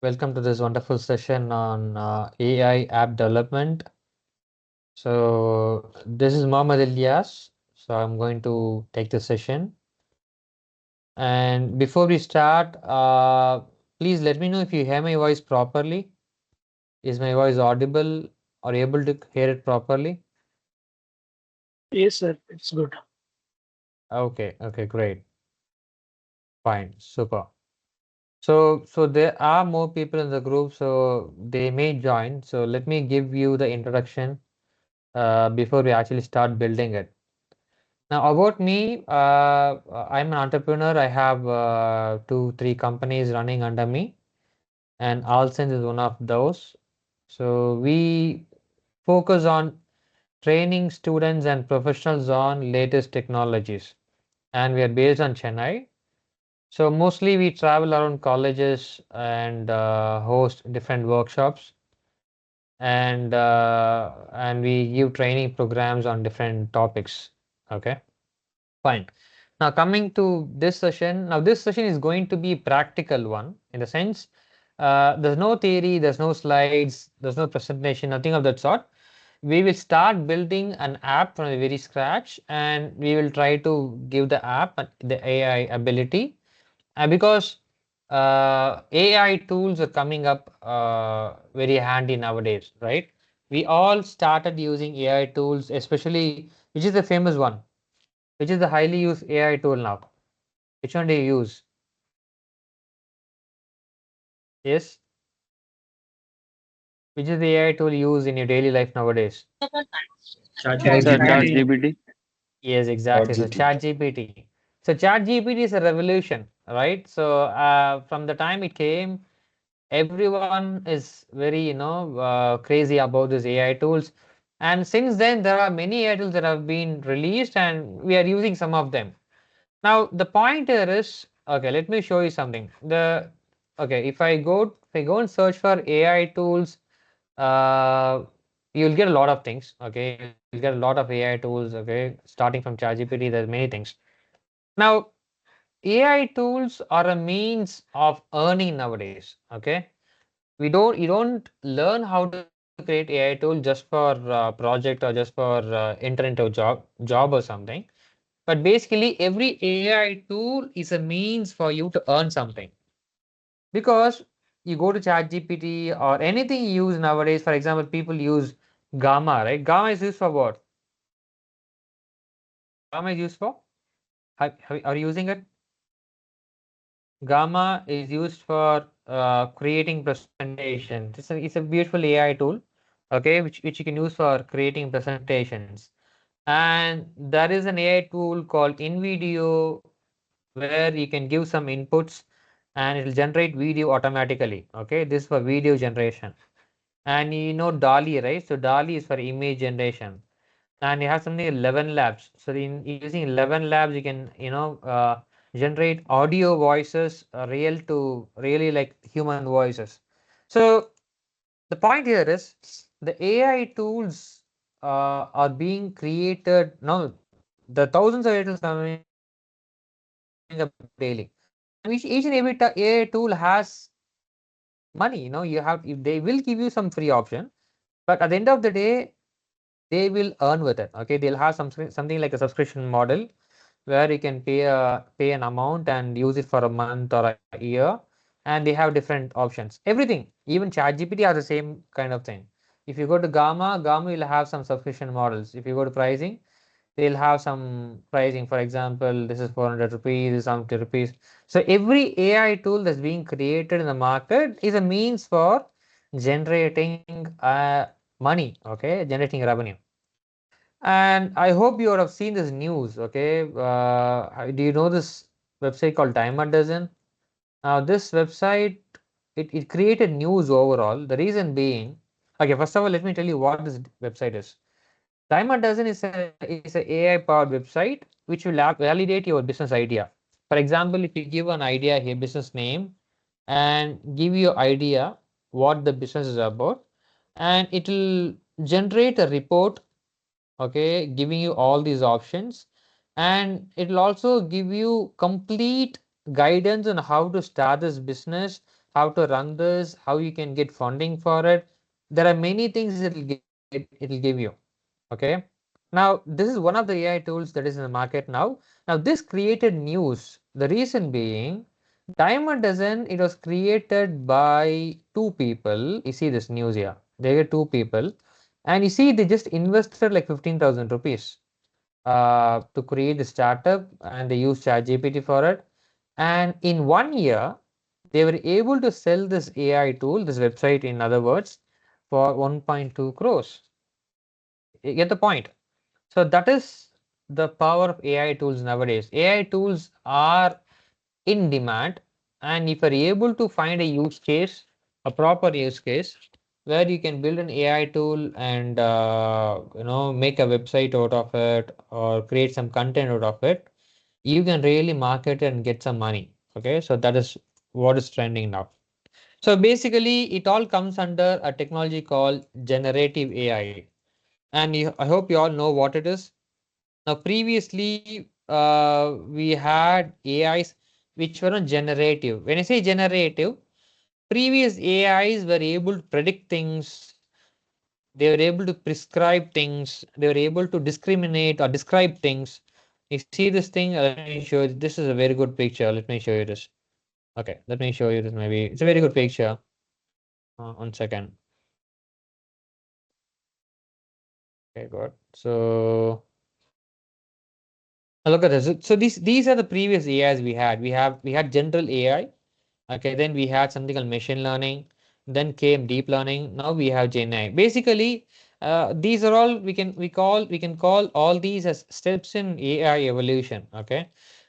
Welcome to this wonderful session on AI app development. So, this is Mohammed Ilyas. So, I'm going to take the session. And before we start, please let me know if you hear my voice properly. Is my voice audible or able to hear it properly? Yes, sir. It's good. Okay, great. Fine, super. So there are more people in the group, so they may join. So let me give you the introduction before we actually start building it. Now, about me, I'm an entrepreneur. I have two, three companies running under me, and Alsense is one of those. So we focus on training students and professionals on latest technologies, and we are based on Chennai. So mostly we travel around colleges and host different workshops, and we give training programs on different topics. Okay. Fine. Now coming to this session, now this session is going to be practical one in the sense there's no theory, there's no slides, there's no presentation, nothing of that sort. We will start building an app from the very scratch, and we will try to give the app the AI ability. Because AI tools are coming up very handy nowadays, right? We all started using AI tools, especially which is the famous one, which is the highly used AI tool now? Which one do you use? Yes. Which is the AI tool you use in your daily life nowadays? ChatGPT. ChatGPT. Yes, exactly. So ChatGPT. So ChatGPT is a revolution, right? So from the time it came, everyone is very, crazy about these AI tools. And since then, there are many AI tools that have been released, and we are using some of them. Now, the point here is, okay, let me show you something. Okay, if I go and search for AI tools, uh, you'll get a lot of things. Okay, you'll get a lot of AI tools. Okay, starting from ChatGPT, there's many things. Now, AI tools are a means of earning nowadays. Okay, you don't learn how to create AI tool just for project or just for enter into a job or something. But basically, every AI tool is a means for you to earn something. Because you go to ChatGPT or anything you use nowadays, for example, people use Gamma, right? Gamma is used for what? Gamma is used for? Are you using it? Gamma is used for creating presentations. It's a beautiful AI tool, okay, which you can use for creating presentations. And there is an AI tool called InVideo where you can give some inputs and it will generate video automatically. Okay, this is for video generation. And you know DALI, right? So DALI is for image generation. And you have something 11 labs. So in using 11 labs, you can generate audio voices real to really like human voices. So the point here is the AI tools are being created now. The thousands of AI tools coming up daily, and each and every AI tool has money. They will give you some free option, but at the end of the day, they will earn with it. Okay, they'll have something like a subscription model where you can pay an amount and use it for a month or a year, and they have different options. Everything, even ChatGPT has the same kind of thing. If you go to Gamma will have some subscription models. If you go to pricing, they'll have some pricing. For example, this is 400 rupees, this is 70 rupees. So every AI tool that's being created in the market is a means for generating money, okay, generating revenue. And I hope you would have seen this news, okay? Do you know this website called Diamond Dozen? Now, this website, it created news overall. The reason being, okay, first of all, let me tell you what this website is. Diamond Dozen is a AI powered website which will validate your business idea. For example, if you give an idea here, business name, and give you idea what the business is about, and it will generate a report, okay, giving you all these options, and it will also give you complete guidance on how to start this business how to run this, how you can get funding for it. There are many things it'll give you. Okay. Now, this is one of the AI tools that is in the market now. Now, this created news. The reason being, Diamond Dozen, it was created by two people. You see this news here. They were two people. And you see, they just invested like 15,000 rupees to create the startup, and they used ChatGPT for it. And in 1 year, they were able to sell this AI tool, this website, in other words, for 1.2 crores. You get the point? So that is the power of AI tools nowadays. AI tools are in demand, and if you're able to find a use case, a proper use case, where you can build an AI tool and make a website out of it or create some content out of it, you can really market it and get some money. Okay, so that is what is trending now. So basically, it all comes under a technology called generative AI, and I hope you all know what it is. Now, previously, we had AIs which were not generative. When I say generative, previous AIs were able to predict things, they were able to prescribe things, they were able to discriminate or describe things. You see this thing? Let me show you. This is a very good picture. Let me show you this. Okay, let me show you this maybe. It's a very good picture. 1 second. Okay, good. So look at this. So these are the previous AIs we had. We had general AI. Okay, then we had something called machine learning. Then came deep learning. Now we have Gen AI. Basically, these are all we can call all these as steps in AI evolution. Okay.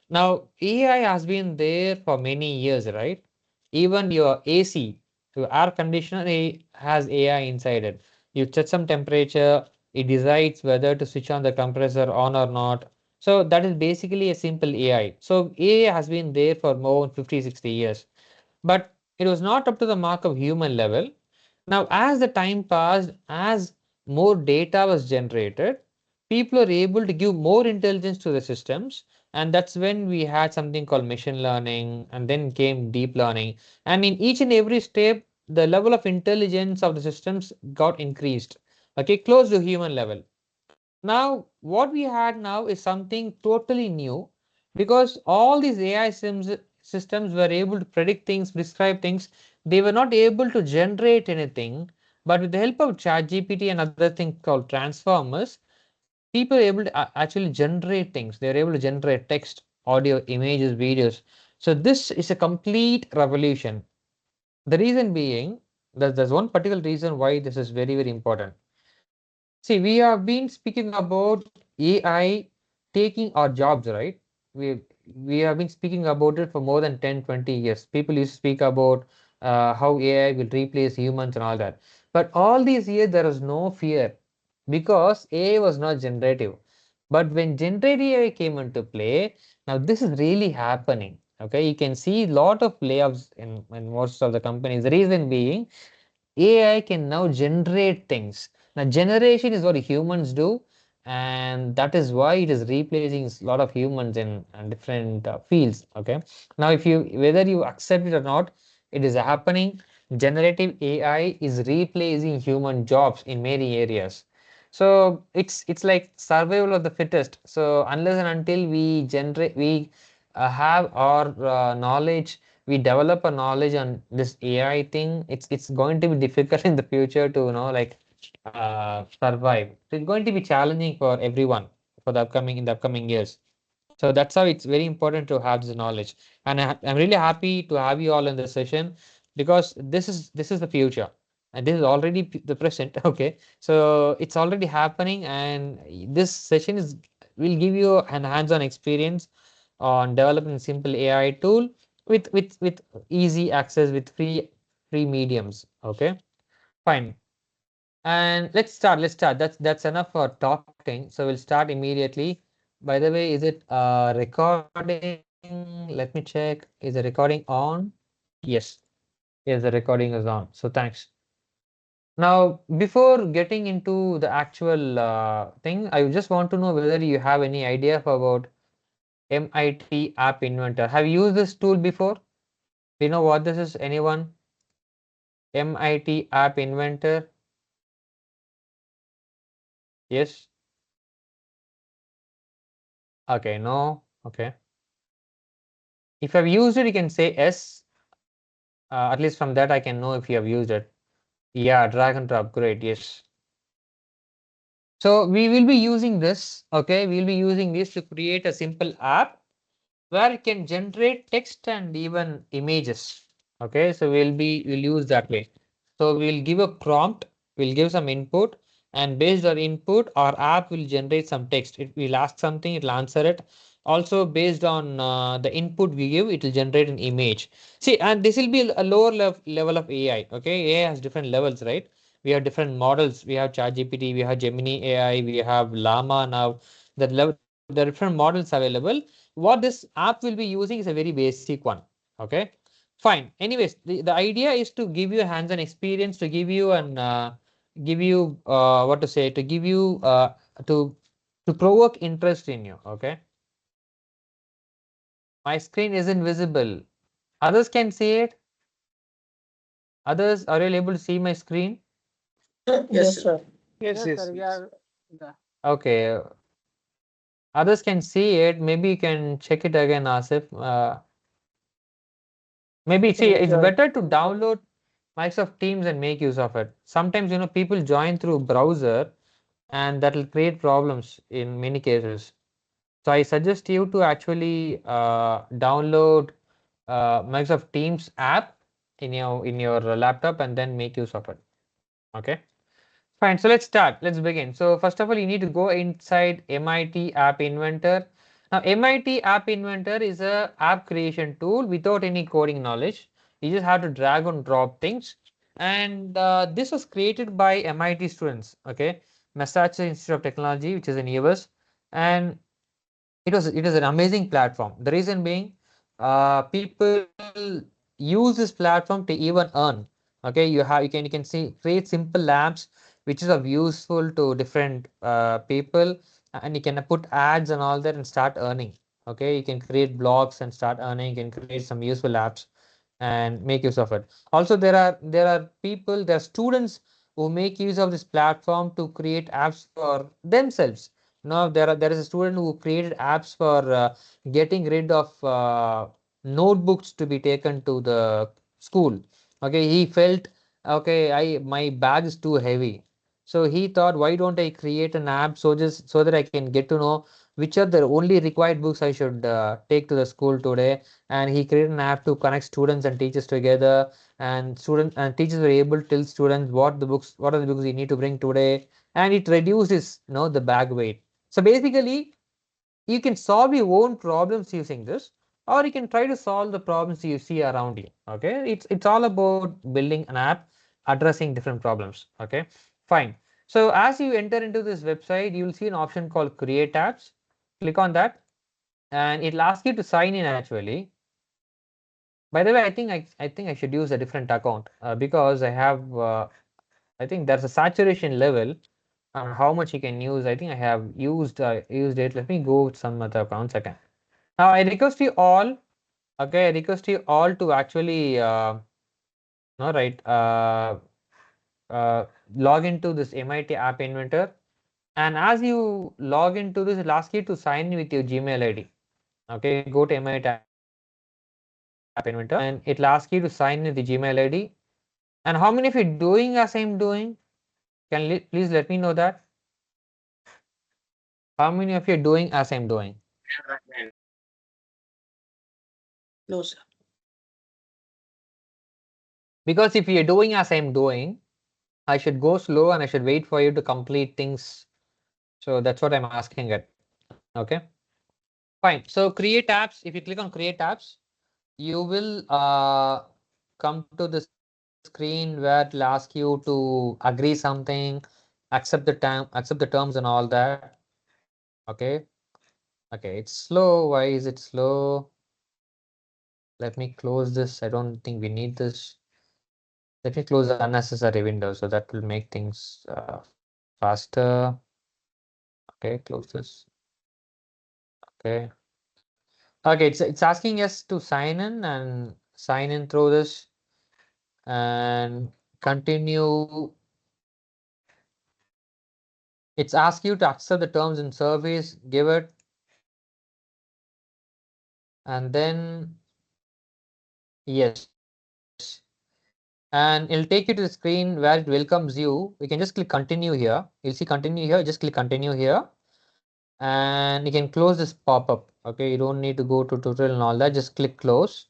Now AI has been there for many years, right? Even your AC, your air conditioner has AI inside it. You set some temperature, it decides whether to switch on the compressor on or not. So that is basically a simple AI. So AI has been there for more than 50, 60 years, but it was not up to the mark of human level. Now, as the time passed, as more data was generated, people are able to give more intelligence to the systems. And that's when we had something called machine learning, and then came deep learning. And in each and every step, the level of intelligence of the systems got increased, okay, close to human level. Now, what we had now is something totally new, because all these systems were able to predict things, prescribe things. They were not able to generate anything, but with the help of ChatGPT and other things called transformers, people are able to actually generate things. They're able to generate text, audio, images, videos. So this is a complete revolution. The reason being that there's one particular reason why this is very, very important. See, we have been speaking about AI taking our jobs, right? We we have been speaking about it for more than 10, 20 years. People used to speak about how AI will replace humans and all that. But all these years, there was no fear because AI was not generative. But when generative AI came into play, now this is really happening. Okay, you can see a lot of layoffs in most of the companies. The reason being, AI can now generate things. Now, generation is what humans do, and that is why it is replacing a lot of humans in different fields. Okay. Now, if you whether you accept it or not, it is happening. Generative AI is replacing human jobs in many areas. So it's like survival of the fittest. So unless and until we have our knowledge, we develop a knowledge on this AI thing, it's going to be difficult in the future to like survive. So it's going to be challenging for everyone for the upcoming years. So that's how it's very important to have this knowledge. And I'm really happy to have you all in this session, because this is the future, and this is already the present. Okay, so it's already happening, and this session is will give you an hands-on experience on developing a simple AI tool with easy access with free mediums. Okay, fine. And let's start. That's enough for talking. So we'll start immediately. By the way, is it recording? Let me check. Is the recording on? Yes. Yes, the recording is on. So thanks. Now, before getting into the actual thing, I just want to know whether you have any idea about MIT App Inventor. Have you used this tool before? Do you know what this is? Anyone? MIT App Inventor? Yes? Okay, no. Okay. If I've used it, you can say yes. At least from that, I can know if you have used it. Yeah, drag and drop. Great. Yes. So we will be using this. Okay, we'll be using this to create a simple app where it can generate text and even images. Okay, so we'll use that way. So we'll give a prompt, we'll give some input, and based on input, our app will generate some text. It will ask something, it'll answer it. Also, based on the input we give, it will generate an image. See, and this will be a lower level of AI. Okay, AI has different levels, right? We have different models. We have ChatGPT, we have Gemini AI, we have Llama now. The level, the different models available. What this app will be using is a very basic one. Okay, fine. Anyways, the idea is to give you a hands-on experience, to give you an give you what to say, to give you to to provoke interest in you. Okay, my screen isn't visible. Others can see it. Others, are you able to see my screen? Yes, sir. Yes, Yes, yes, sir. We yes. are. The, Okay, others can see it. Maybe you can check it again, Asif. Maybe see, it's Sure. better to download Microsoft Teams and make use of it. Sometimes, people join through browser and that will create problems in many cases. So I suggest you to actually download Microsoft Teams app in your laptop and then make use of it. Okay. Fine. So let's start. Let's begin. So first of all, you need to go inside MIT App Inventor. Now, MIT App Inventor is a app creation tool without any coding knowledge. You just have to drag and drop things. And this was created by MIT students. Okay, Massachusetts Institute of Technology, which is in US, and it is an amazing platform. The reason being, people use this platform to even earn. Okay, you can see create simple apps which is of useful to different people, and you can put ads and all that and start earning. Okay, you can create blogs and start earning. You can create some useful apps and make use of it. Also, there are students who make use of this platform to create apps for themselves. Now there is a student who created apps for getting rid of notebooks to be taken to the school. Okay, he felt, okay, I my bag is too heavy. So he thought, why don't I create an app so that I can get to know which are the only required books I should take to the school today. And he created an app to connect students and teachers together. And students and teachers were able to tell students what are the books you need to bring today, and it reduces the bag weight. So basically, you can solve your own problems using this, or you can try to solve the problems you see around you. Okay, it's all about building an app addressing different problems. Okay, fine. So as you enter into this website, you will see an option called Create Apps. Click on that, and it'll ask you to sign in actually. By the way, I think I should use a different account because I think there's a saturation level on how much you can use. I think I have used it. Let me go with some other accounts again. Now I request you all, okay, I request you all to actually no, right, uh, log into this MIT App Inventor. And as you log into this, it'll ask you to sign in with your Gmail ID. Okay, go to MIT App Inventor and it'll ask you to sign in with the Gmail ID. And how many of you doing as I'm doing? Please let me know that. How many of you are doing as I'm doing? No, sir. Because if you're doing as I'm doing, I should go slow and I should wait for you to complete things. So that's what I'm asking it. Okay. Fine. So create apps. If you click on create apps, you will come to the screen where it'll ask you to agree something, accept the terms and all that. Okay. Okay. It's slow. Why is it slow? Let me close this. I don't think we need this. Let me close the unnecessary window so that will make things faster. Okay, close this. Okay. Okay, it's asking us to sign in and sign in through this and continue. It's asked you to accept the terms and service, give it, and then yes. And it'll take you to the screen where it welcomes you. You can just click continue here. You'll see continue here. Just click continue here. And you can close this pop-up. Okay, you don't need to go to tutorial and all that. Just click close.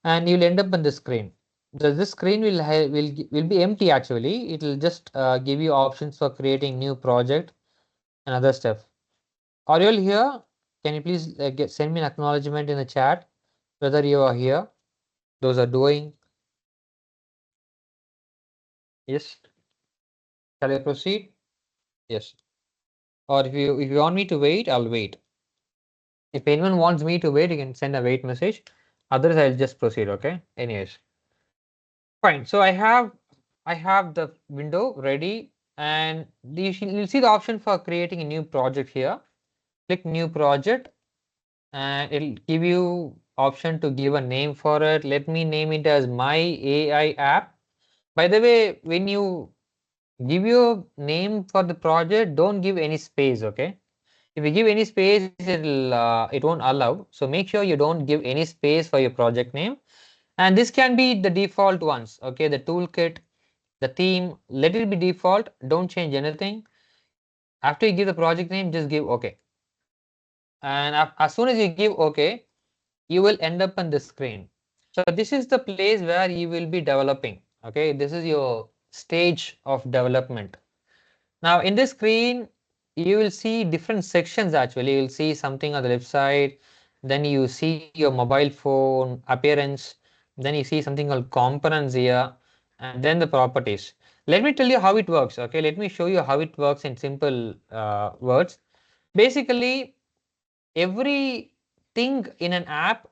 And you'll end up on the screen. This screen will be empty actually. It will just give you options for creating new project and other stuff. Are you all here? Can you please send me an acknowledgement in the chat whether you are here? Those are doing. Yes. Shall I proceed? Yes. Or if you want me to wait, I'll wait. If anyone wants me to wait, you can send a wait message. Otherwise, I'll just proceed. Okay. Anyways, fine. So I have the window ready, and you'll see the option for creating a new project here. Click new project, and it'll give you option to give a name for it. Let me name it as my AI app. By the way, when you give your name for the project, don't give any space. Okay. If you give any space, it won't allow. So make sure you don't give any space for your project name. And this can be the default ones. Okay, the toolkit, the theme, let it be default. Don't change anything. After you give the project name, just give OK. And as soon as you give OK, you will end up on the screen. So this is the place where you will be developing. Okay, this is your stage of development. Now in this screen, you will see different sections actually. You will see something on the left side, then you see your mobile phone appearance, then you see something called components here, and then the properties. Let me tell you how it works. Okay, let me show you how it works in simple words. Basically, everything in an app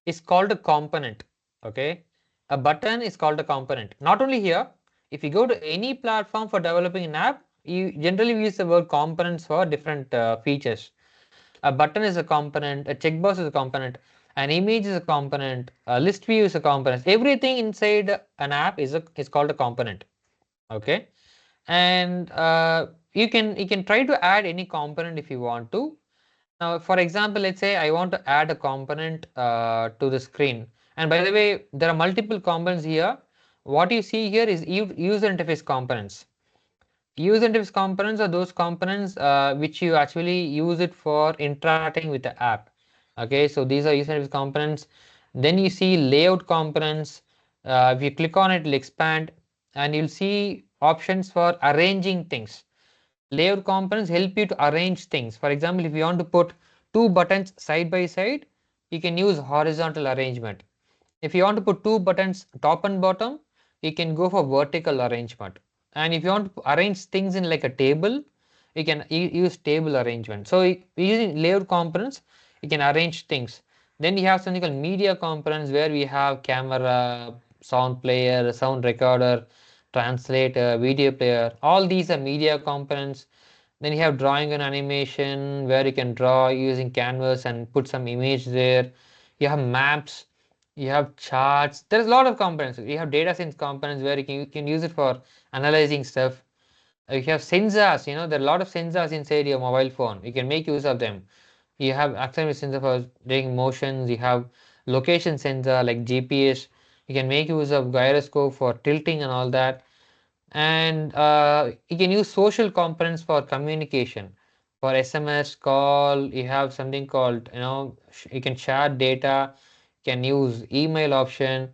is called a component. Okay, a button is called a component. Not only here, if you go to any platform for developing an app, you generally use the word components for different features. A button is a component, a checkbox is a component, an image is a component, a list view is a component. Everything inside an app is called a component. Okay, and you can try to add any component if you want to. Now, for example, let's say I want to add a component to the screen. And by the way, there are multiple components here. What you see here is user interface components. User interface components are those components which you actually use it for interacting with the app. Okay, so these are user interface components. Then you see layout components. If you click on it, it'll expand, and you'll see options for arranging things. Layout components help you to arrange things. For example, if you want to put two buttons side by side, you can use horizontal arrangement. If you want to put two buttons top and bottom, you can go for vertical arrangement. And if you want to arrange things in like a table, you can use table arrangement. So using layout components, you can arrange things. Then you have something called media components where we have camera, sound player, sound recorder, translator, video player. All these are media components. Then you have drawing and animation where you can draw using canvas and put some image there. You have maps, you have charts. There's a lot of components. You have data science components where you can use it for analyzing stuff. You have sensors, there are a lot of sensors inside your mobile phone. You can make use of them. You have accelerometer sensor for doing motions. You have location sensor like GPS. You can make use of gyroscope for tilting and all that. And you can use social components for communication. For SMS call, you have something called, you can share data, you can use email option,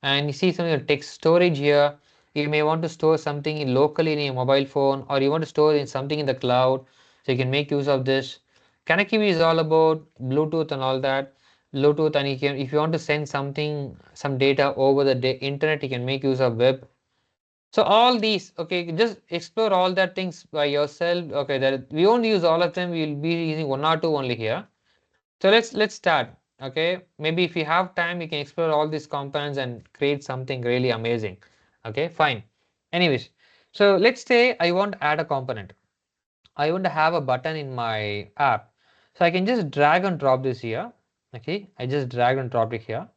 and you see something like text storage here. You may want to store something locally in your mobile phone, or you want to store in something in the cloud, so you can make use of this. Connectivity is all about Bluetooth and all that. Bluetooth, and if you want to send some data over the internet, you can make use of web. So all these, okay, just explore all that things by yourself. Okay, that we won't use all of them. We'll be using one or two only here. So let's start. Okay, maybe if you have time, you can explore all these components and create something really amazing. Okay, fine. Anyways, so let's say I want to add a component. I want to have a button in my app. So I can just drag and drop this here. Okay, I just drag and drop it here.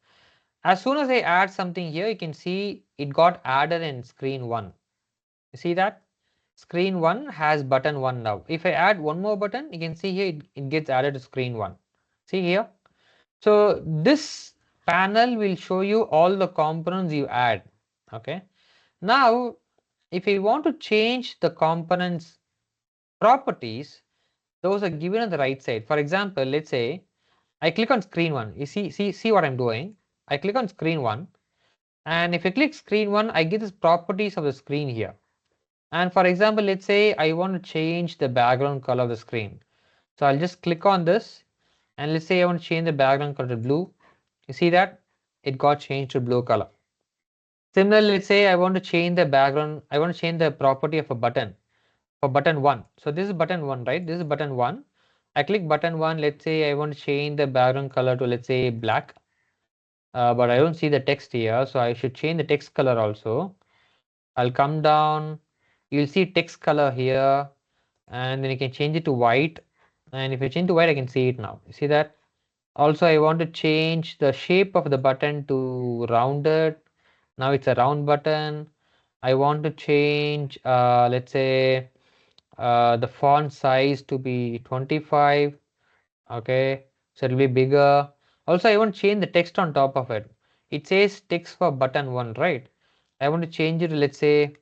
As soon as I add something here, you can see it got added in screen 1. You see that? Screen 1 has button 1 now. If I add one more button, you can see here it gets added to screen 1. See here? So this panel will show you all the components you add. Okay. Now, if you want to change the components properties, those are given on the right side. For example, let's say I click on screen 1. You see what I'm doing? I click on screen 1, and if I click screen 1, I get the properties of the screen here. And for example, let's say I want to change the background color of the screen. So I'll just click on this, and let's say I want to change the background color to blue. You see that? It got changed to blue color. Similarly, let's say I want to change the background, I want to change the property of a button for button 1. So this is button 1, right? This is button 1. I click button 1. Let's say I want to change the background color to, let's say, black. But I don't see the text here, so I should change the text color also. I'll come down. You'll see text color here, and then you can change it to white. And if I change to white, I can see it now. You see that? Also, I want to change the shape of the button to rounded. Now it's a round button. I want to change, let's say, the font size to be 25. Okay, so it'll be bigger. Also, I want to change the text on top of it. It says text for button 1, right? I want to change it to, let's say,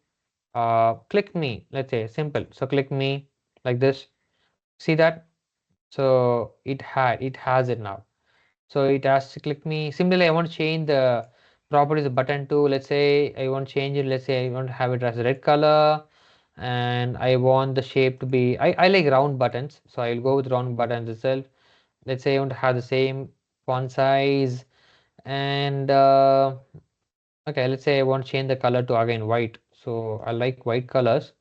click me. Let's say simple. So click me like this. See that? So it has it now. So it has to click me. Similarly, I want to change the properties of button to, let's say I want to change it. Let's say I want to have it as a red color, and I want the shape to be, I like round buttons, so I'll go with round buttons itself. Let's say I want to have the same font size, and okay, let's say I want to change the color to again white. So I like white colors.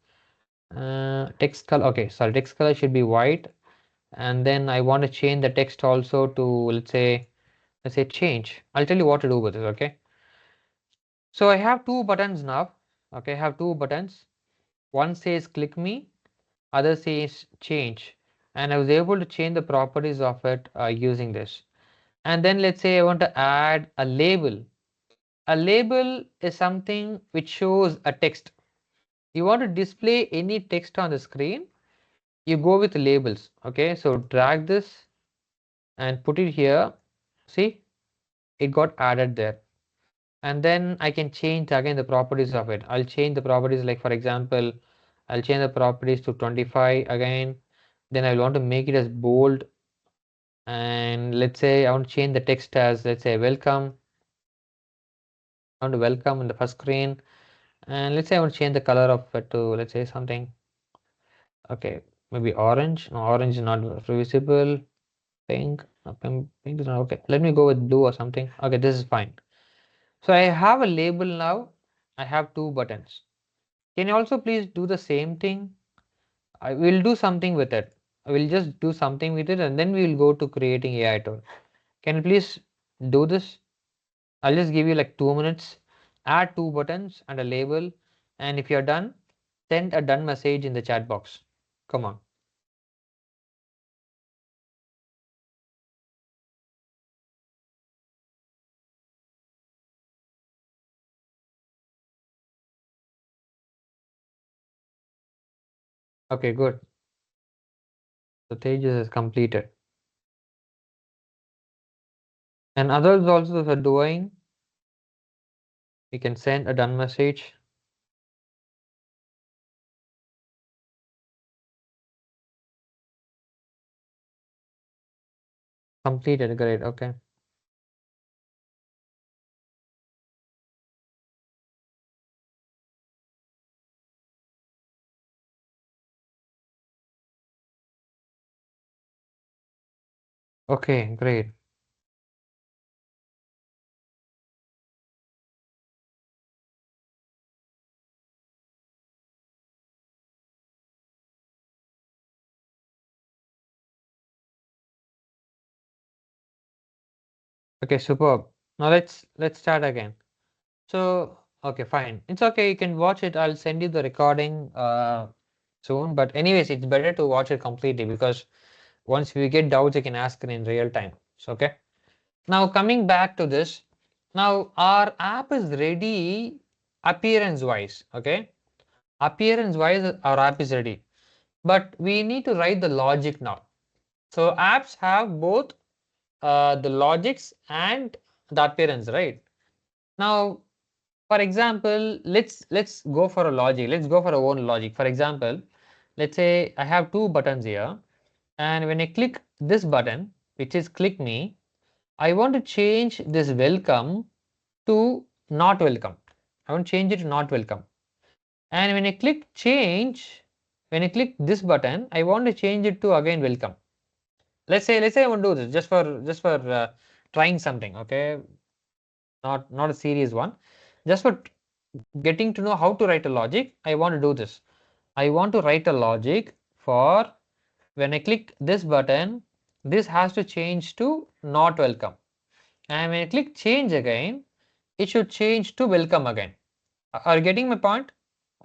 Text color, okay, sorry, text color should be white. And then I want to change the text also to, let's say change. I'll tell you what to do with it, okay? So I have two buttons now. Okay, I have two buttons. One says click me, other says change. And I was able to change the properties of it using this. And then let's say I want to add a label. A label is something which shows a text. You want to display any text on the screen, you go with labels. Okay, so drag this and put it here. See, it got added there. And then I can change again the properties of it. I'll change the properties, like for example, I'll change the properties to 25 again. Then I want to make it as bold. And let's say I want to change the text as, let's say, welcome. I want to welcome in the first screen. And let's say I want to change the color of it to, let's say, something. Okay, maybe orange. No, orange is not visible. Pink. No, pink is not okay. Let me go with blue or something. Okay, this is fine. So I have a label now. I have two buttons. Can you also please do the same thing? I will do something with it. I will just do something with it, and then we will go to creating AI tool. Can you please do this? I'll just give you like 2 minutes. Add two buttons and a label. And if you're done, send a done message in the chat box. Come on. Okay, good. The Tejas is completed. And others also are doing. You can send a done message. Completed, great, okay. Okay, great. Okay, superb. Now let's start again. So, okay, fine. It's okay, you can watch it. I'll send you the recording soon. But anyways, it's better to watch it completely, because once we get doubts, you can ask it in real time. So, okay. Now coming back to this. Now our app is ready appearance wise. Okay, appearance wise our app is ready, but we need to write the logic now. So apps have both the logics and the appearance, right? Now, for example, let's go for a logic. Let's go for our own logic. For example, let's say I have two buttons here, and when I click this button, which is click me, I want to change this welcome to not welcome. I want to change it to not welcome. And when I click change, when I click this button, I want to change it to again welcome. Let's say I want to do this just for trying something. Okay, not a serious one, just for getting to know how to write a logic. I want to do this. I want to write a logic for when I click this button, this has to change to not welcome, and when I click change again, it should change to welcome again. Are you getting my point?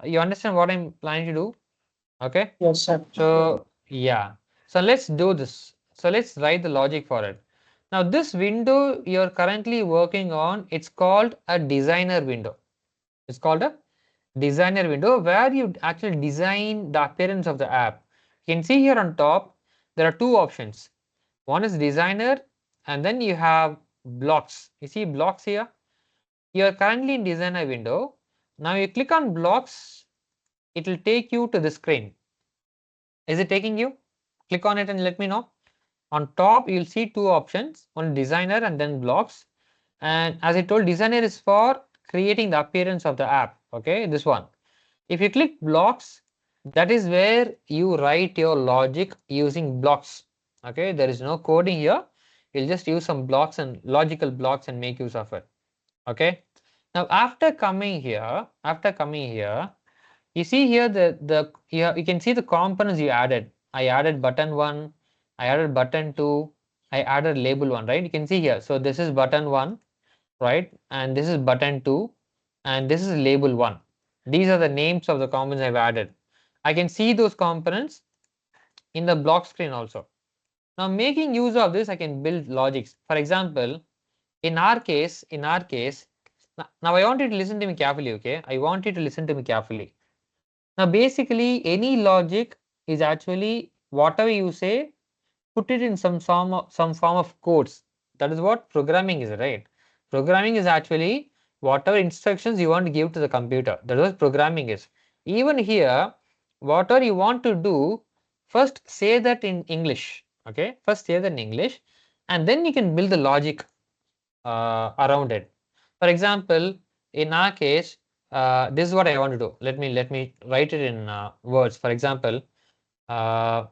You understand what I'm planning to do? Okay, Yes, sir. so yeah, so let's do this. So let's write the logic for it. Now this window you're currently working on, it's called a designer window. It's called a designer window where you actually design the appearance of the app. You can see here on top there are two options. One is designer, and then you have blocks. You see blocks here? You are currently in designer window. Now you click on blocks, it will take you to the screen. Is it taking you? Click on it and let me know. On top you'll see two options, one designer and then blocks. And as I told, designer is for creating the appearance of the app. Okay, this one. If you click blocks, that is where you write your logic using blocks. Okay, there is no coding here. You'll just use some blocks and logical blocks and make use of it. Okay. Now after coming here, you see here the you can see the components you added. I added button 1, I added button 2, I added label 1, right? You can see here. So this is button 1, right? And this is button 2, and this is label 1. These are the names of the components I've added. I can see those components in the block screen also. Now making use of this, I can build logics. For example, in our case, now I want you to listen to me carefully, okay? I want you to listen to me carefully. Now basically any logic is actually whatever you say, put it in some form of codes. That is what programming is, right? Programming is actually whatever instructions you want to give to the computer. That is what programming is. Even here, whatever you want to do, first say that in English. Okay, first say that in English, and then you can build the logic around it. For example, in our case, this is what I want to do. Let me write it in words. For example, uh,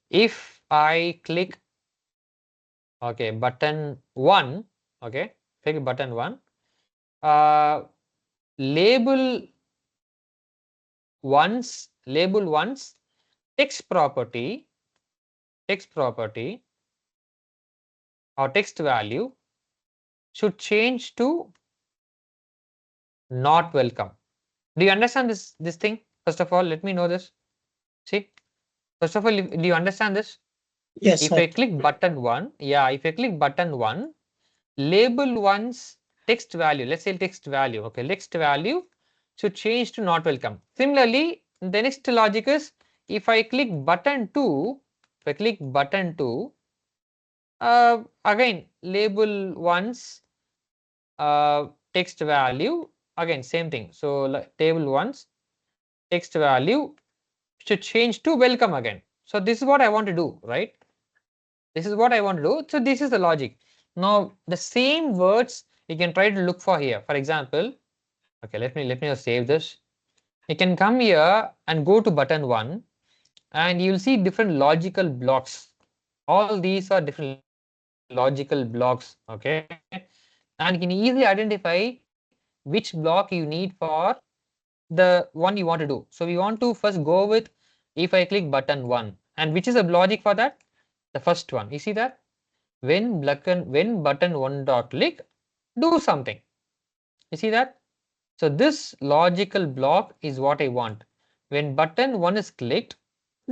if I click button 1, click button 1, uh, label once text property or text value should change to not welcome. Do you understand this thing? First of all, let me know this. See, first of all, do you understand this? Yes, If sir. I click button 1, yeah, if I click button 1, label one's text value, let's say text value, okay, text value should change to not welcome. Similarly, the next logic is if I click button 2, if I click button 2, again label one's text value, again same thing. So like table one's text value should change to welcome again. So this is what I want to do, right? This is what I want to do. So this is the logic. Now the same words you can try to look for here. For example, okay, let me just save this. You can come here and go to button 1, and you'll see different logical blocks. All these are different logical blocks, okay? And you can easily identify which block you need for the one you want to do. So we want to first go with if I click button 1, and which is the logic for that? The first one. You see that? When button 1 dot click, do something. You see that? So this logical block is what I want. When button 1 is clicked,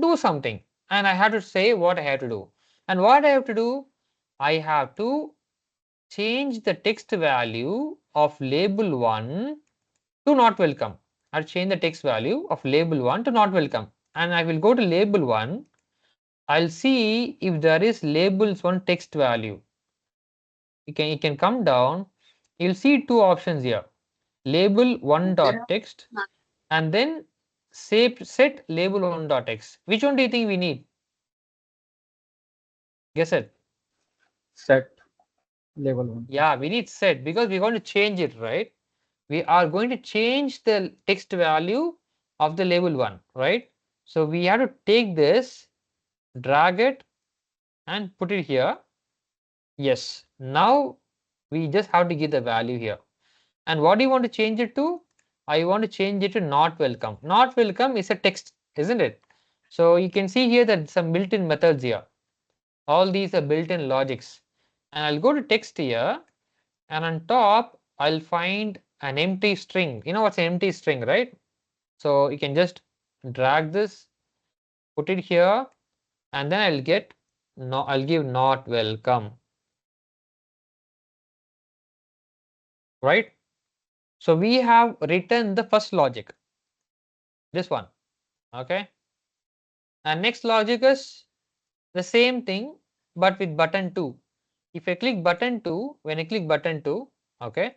do something. And I have to say what I have to do. And what I have to do, I have to change the text value of label 1 to not welcome. I'll change the text value of label 1 to not welcome. And I will go to label 1. I'll see if there is labels 1 text value. You can come down. You'll see two options here. Label 1 dot text and then set label 1 dot text. Which one do you think we need? Guess it. Set label 1. Yeah, we need set because we're going to change it, right? We are going to change the text value of the label 1, right? So we have to take this, drag it and put it here. Yes, now we just have to give the value here. And what do you want to change it to? I want to change it to not welcome. Not welcome is a text, isn't it? So you can see here that some built-in methods here. All these are built-in logics. And I'll go to text here, and on top I'll find an empty string. You know what's an empty string, right? So you can just drag this, put it here, and then I'll get no, I'll give not welcome. Right? So we have written the first logic, this one, okay? And next logic is the same thing, but with button 2. If I click button 2, when I click button 2, okay,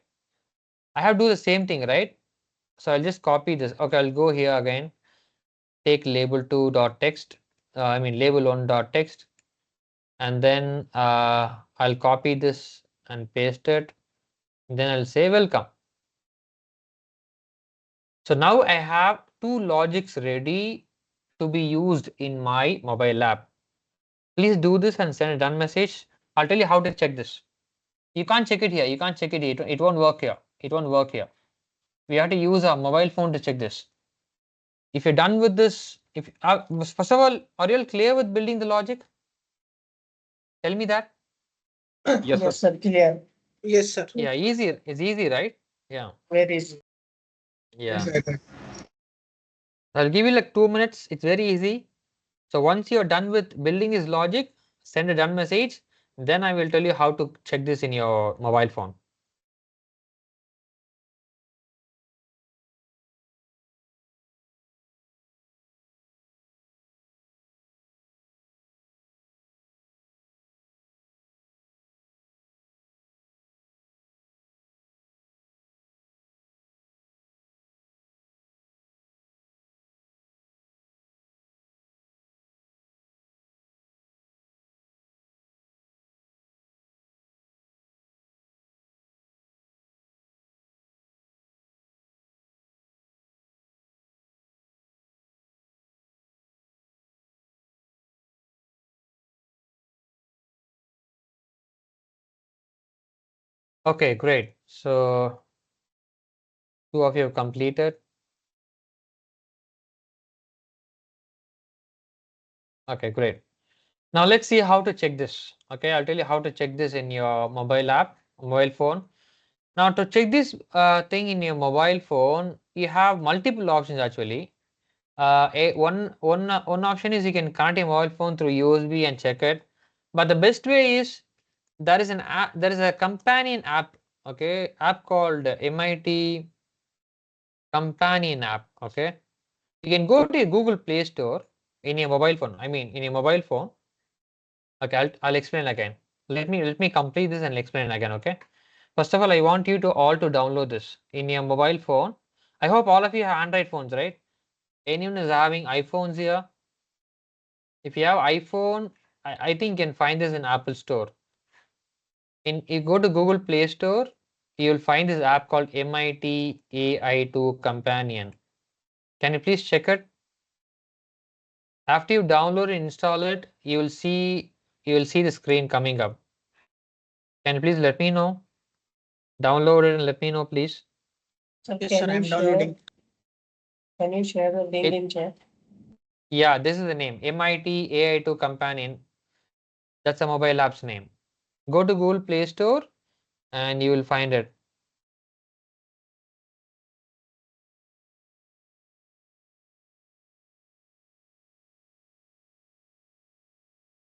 I have to do the same thing, right? So I'll just copy this. Okay, I'll go here again, take label 2 dot text, I mean label 1 dot text, and then I'll copy this and paste it. Then I'll say welcome. So now I have two logics ready to be used in my mobile app. Please do this and send a done message. I'll tell you how to check this. You can't check it here. You can't check it here. It won't work here. It won't work here. We have to use our mobile phone to check this. If you're done with this, if first of all, are you all clear with building the logic? Tell me that. Yes, Yes, sir. sir, clear. Yes, sir. Yeah, easy. It's easy, right? Yeah. Very easy. Yeah. Yes, sir. I'll give you like 2 minutes. It's very easy. So once you're done with building this logic, send a done message. Then I will tell you how to check this in your mobile phone. Okay, great. So two of you have completed. Okay, great. Now let's see how to check this. Okay, I'll tell you how to check this in your mobile app, mobile phone. Now to check this thing in your mobile phone, you have multiple options actually. One option is you can connect your mobile phone through USB and check it. But the best way is there is an app, there is a companion app, okay, app called MIT Companion app. Okay, you can go to your Google Play Store in your mobile phone. I mean, in your mobile phone. Okay, I'll explain again. Let me complete this and explain again. Okay. First of all, I want you to all to download this in your mobile phone. I hope all of you have Android phones, right? Anyone is having iPhones here? If you have iPhone, I think you can find this in Apple Store. You go to Google Play Store, you'll find this app called MIT AI2 Companion. Can you please check it? After you download and install it, you will see the screen coming up. Can you please let me know? Download it and let me know, please. Sir, yes, sir, I'm downloading. Can you share the link It- in chat? Yeah, this is the name, MIT AI2 Companion. That's a mobile app's name. Go to Google Play Store and you will find it.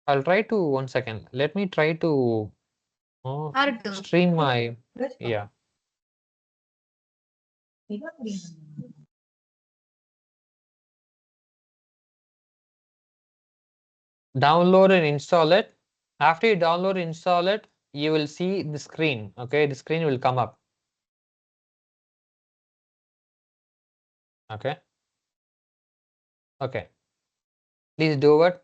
I'll try to, one second. Let me try to Oh, R2. stream my, yeah. Download and install it. After you download and install it, you will see the screen. Okay, the screen will come up. Okay. Okay. Please do it.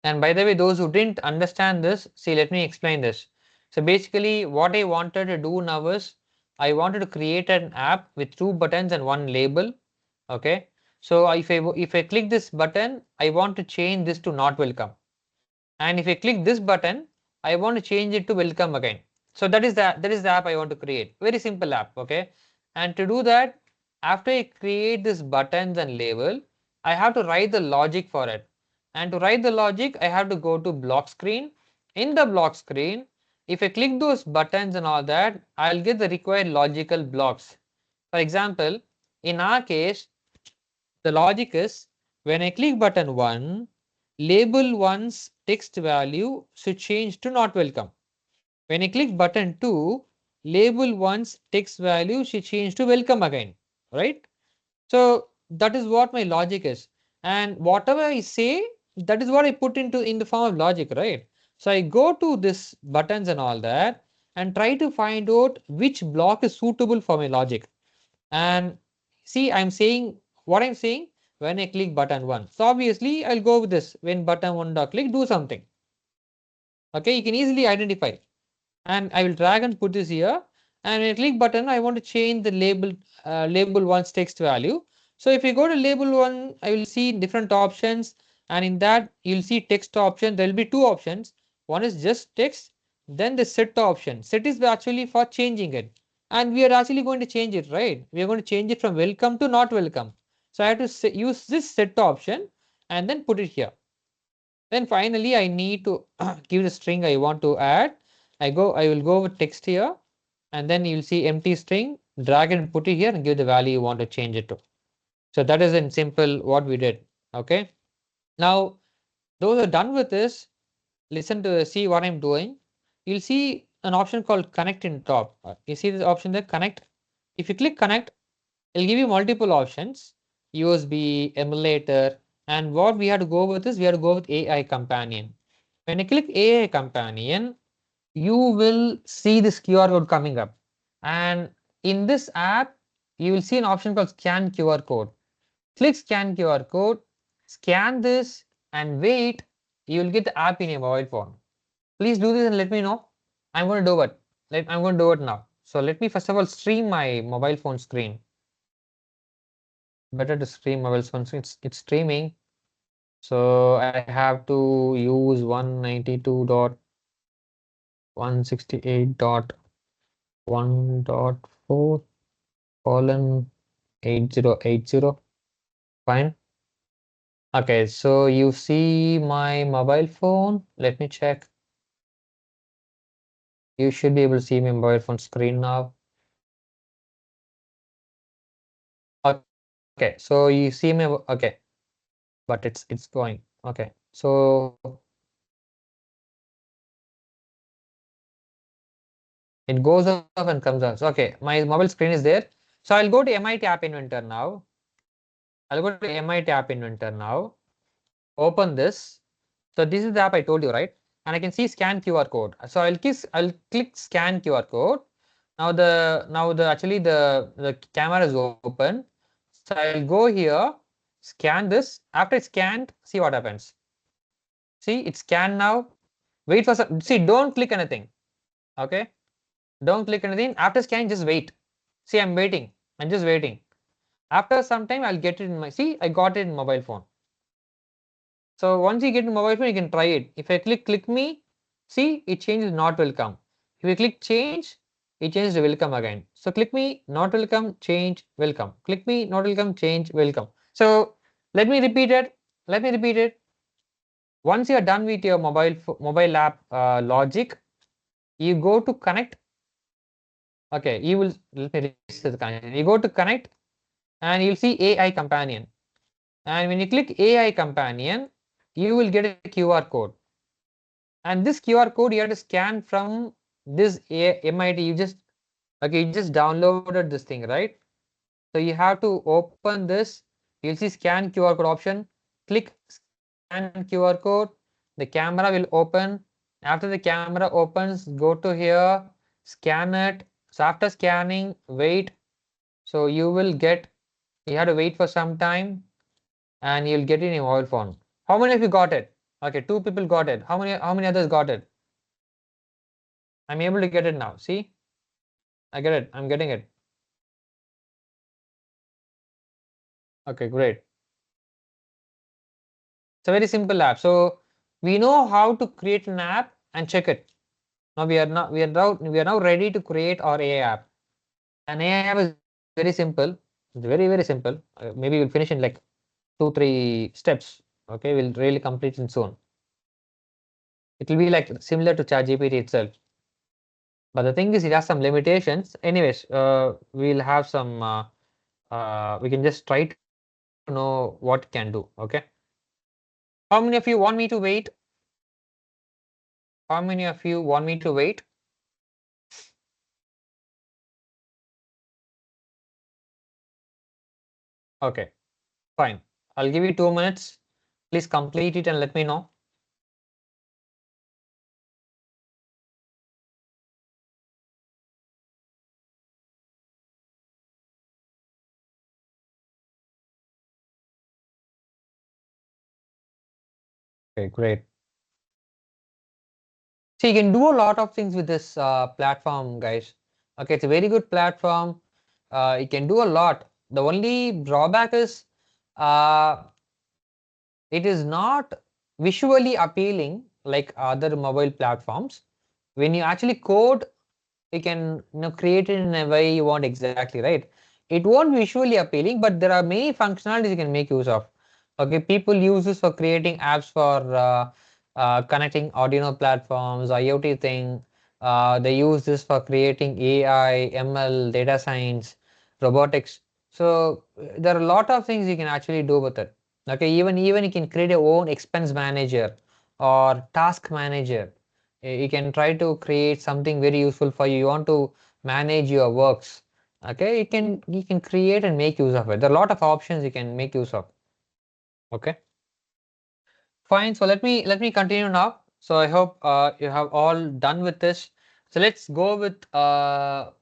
And by the way, those who didn't understand this, see, let me explain this. So basically, what I wanted to do now is I wanted to create an app with 2 buttons and 1 label. Okay. So if I click this button, I want to change this to not welcome. And if I click this button, I want to change it to welcome again. So that is the app I want to create. Very simple app. Okay. And to do that, after I create this buttons and label, I have to write the logic for it. And to write the logic, I have to go to block screen. In the block screen, if I click those buttons and all that, I'll get the required logical blocks. For example, in our case, the logic is when I click button 1, label 1's text value should change to not welcome. When I click button 2, label 1's text value should change to welcome again, right? So that is what my logic is. And whatever I say, that is what I put into in the form of logic, right? So I go to this buttons and all that and try to find out which block is suitable for my logic. And see, I'm saying what I'm saying when I click button 1. So obviously I'll go with this. When button 1 dot click, do something. Okay, you can easily identify. And I will drag and put this here. And when I click button, I want to change the label 1's text value. So if you go to label 1, I will see different options. And in that, you'll see text option. There will be 2 options. One is just text, then the set option. Set is actually for changing it. And we are actually going to change it, right? We are going to change it from welcome to not welcome. So I have to use this set option and then put it here. Then finally, I need to give the string I want to add. I will go with text here, and then you'll see empty string, drag and put it here and give the value you want to change it to. So that is in simple what we did. Okay. Now, those are done with this, listen to see what I'm doing. You'll see an option called connect in top. You see this option there, connect. If you click connect, it'll give you multiple options, USB, emulator, and what we have to go with is we have to go with AI companion. When I click AI companion, you will see this QR code coming up. And in this app, you will see an option called scan QR code. Click scan QR code, scan this and wait, you will get the app in your mobile phone. Please do this and let me know. I'm going to do it. I'm going to do it now. So let me first of all stream my mobile phone screen. Better to stream mobile phone screen. It's streaming. So I have to use 192.168.1.4 colon 8080. Fine. Okay, so you see my mobile phone. Let me check. You should be able to see my mobile phone screen now. Okay, so you see me. Okay, but it's going. Okay, so it goes off and comes off. So, okay, my mobile screen is there. So I'll go to MIT App Inventor now. I'll go to MIT App Inventor now. Open this. So this is the app I told you, right? And I can see scan QR code. So I'll click scan QR code. Now actually the camera is open. So I'll go here, scan this. After it's scanned, see what happens. See, it's scanned now. Wait for some. See, don't click anything. Okay, don't click anything. After scanning, just wait. See, I'm waiting. I'm just waiting. After some time, I'll get it in my. See, I got it in mobile phone. So once you get in mobile phone, you can try it. If I click me, see, it changes not welcome. If you click change, it changes to welcome again. So click me, not welcome, change, welcome. Click me, not welcome, change, welcome. So let me repeat it. Let me repeat it. Once you are done with your mobile app logic, you go to connect. Okay, you will let me reset the connection. You go to connect and you'll see AI companion. And when you click AI companion, you will get a QR code. And this QR code you have to scan from this MIT. You just downloaded this thing, right? So you have to open this. You'll see scan QR code option. Click scan QR code. The camera will open. After the camera opens, go to here, scan it. So after scanning, wait. So you have to wait for some time and you'll get it in your mobile phone. How many of you got it? Okay, 2 people got it. How many others got it? I'm able to get it now. See? I get it. I'm getting it. Okay, great. It's a very simple app. So we know how to create an app and check it. Now we are now ready to create our AI app. An AI app is very simple. It's very, very simple. Maybe we'll finish in like 2-3 steps. Okay, we'll really complete it soon. It will be like similar to ChatGPT itself. But the thing is, it has some limitations. Anyways, we'll have some. We can just try to know what it can do. Okay. How many of you want me to wait? How many of you want me to wait? Okay, fine. I'll give you 2 minutes. Please complete it and let me know. Okay, great. So you can do a lot of things with this platform, guys. Okay, it's a very good platform. You can do a lot. The only drawback is uh, it is not visually appealing like other mobile platforms. When you actually code, you can create it in a way you want exactly, right? It won't be visually appealing, but there are many functionalities you can make use of. Okay, people use this for creating apps for connecting Arduino platforms, IoT thing. They use this for creating AI, ML, data science, robotics. So there are a lot of things you can actually do with it. Okay, even you can create your own expense manager or task manager. You can try to create something very useful for you. You want to manage your works. Okay, you can create and make use of it. There are a lot of options you can make use of. Okay, fine. So let me continue now. So I hope you have all done with this. So let's go with the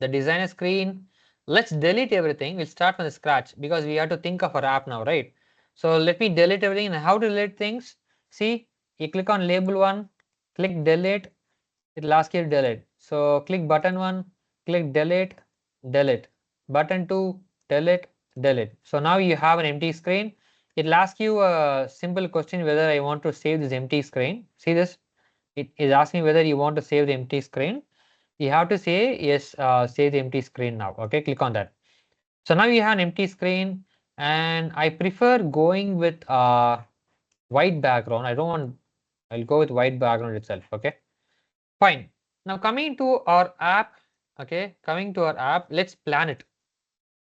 designer screen. Let's delete everything. We'll start from the scratch because we have to think of our app now, right? So let me delete everything. And how to delete things? See, you click on label 1, click delete. It'll ask you to delete. So click button 1, click delete, delete. Button 2, delete, delete. So now you have an empty screen. It'll ask you a simple question whether I want to save this empty screen. See this? It is asking whether you want to save the empty screen. You have to say yes, save the empty screen now. Okay, click on that. So now you have an empty screen, and I prefer going with white background. I'll go with white background itself. Okay, fine. Now coming to our app. Okay, coming to our app, let's plan it.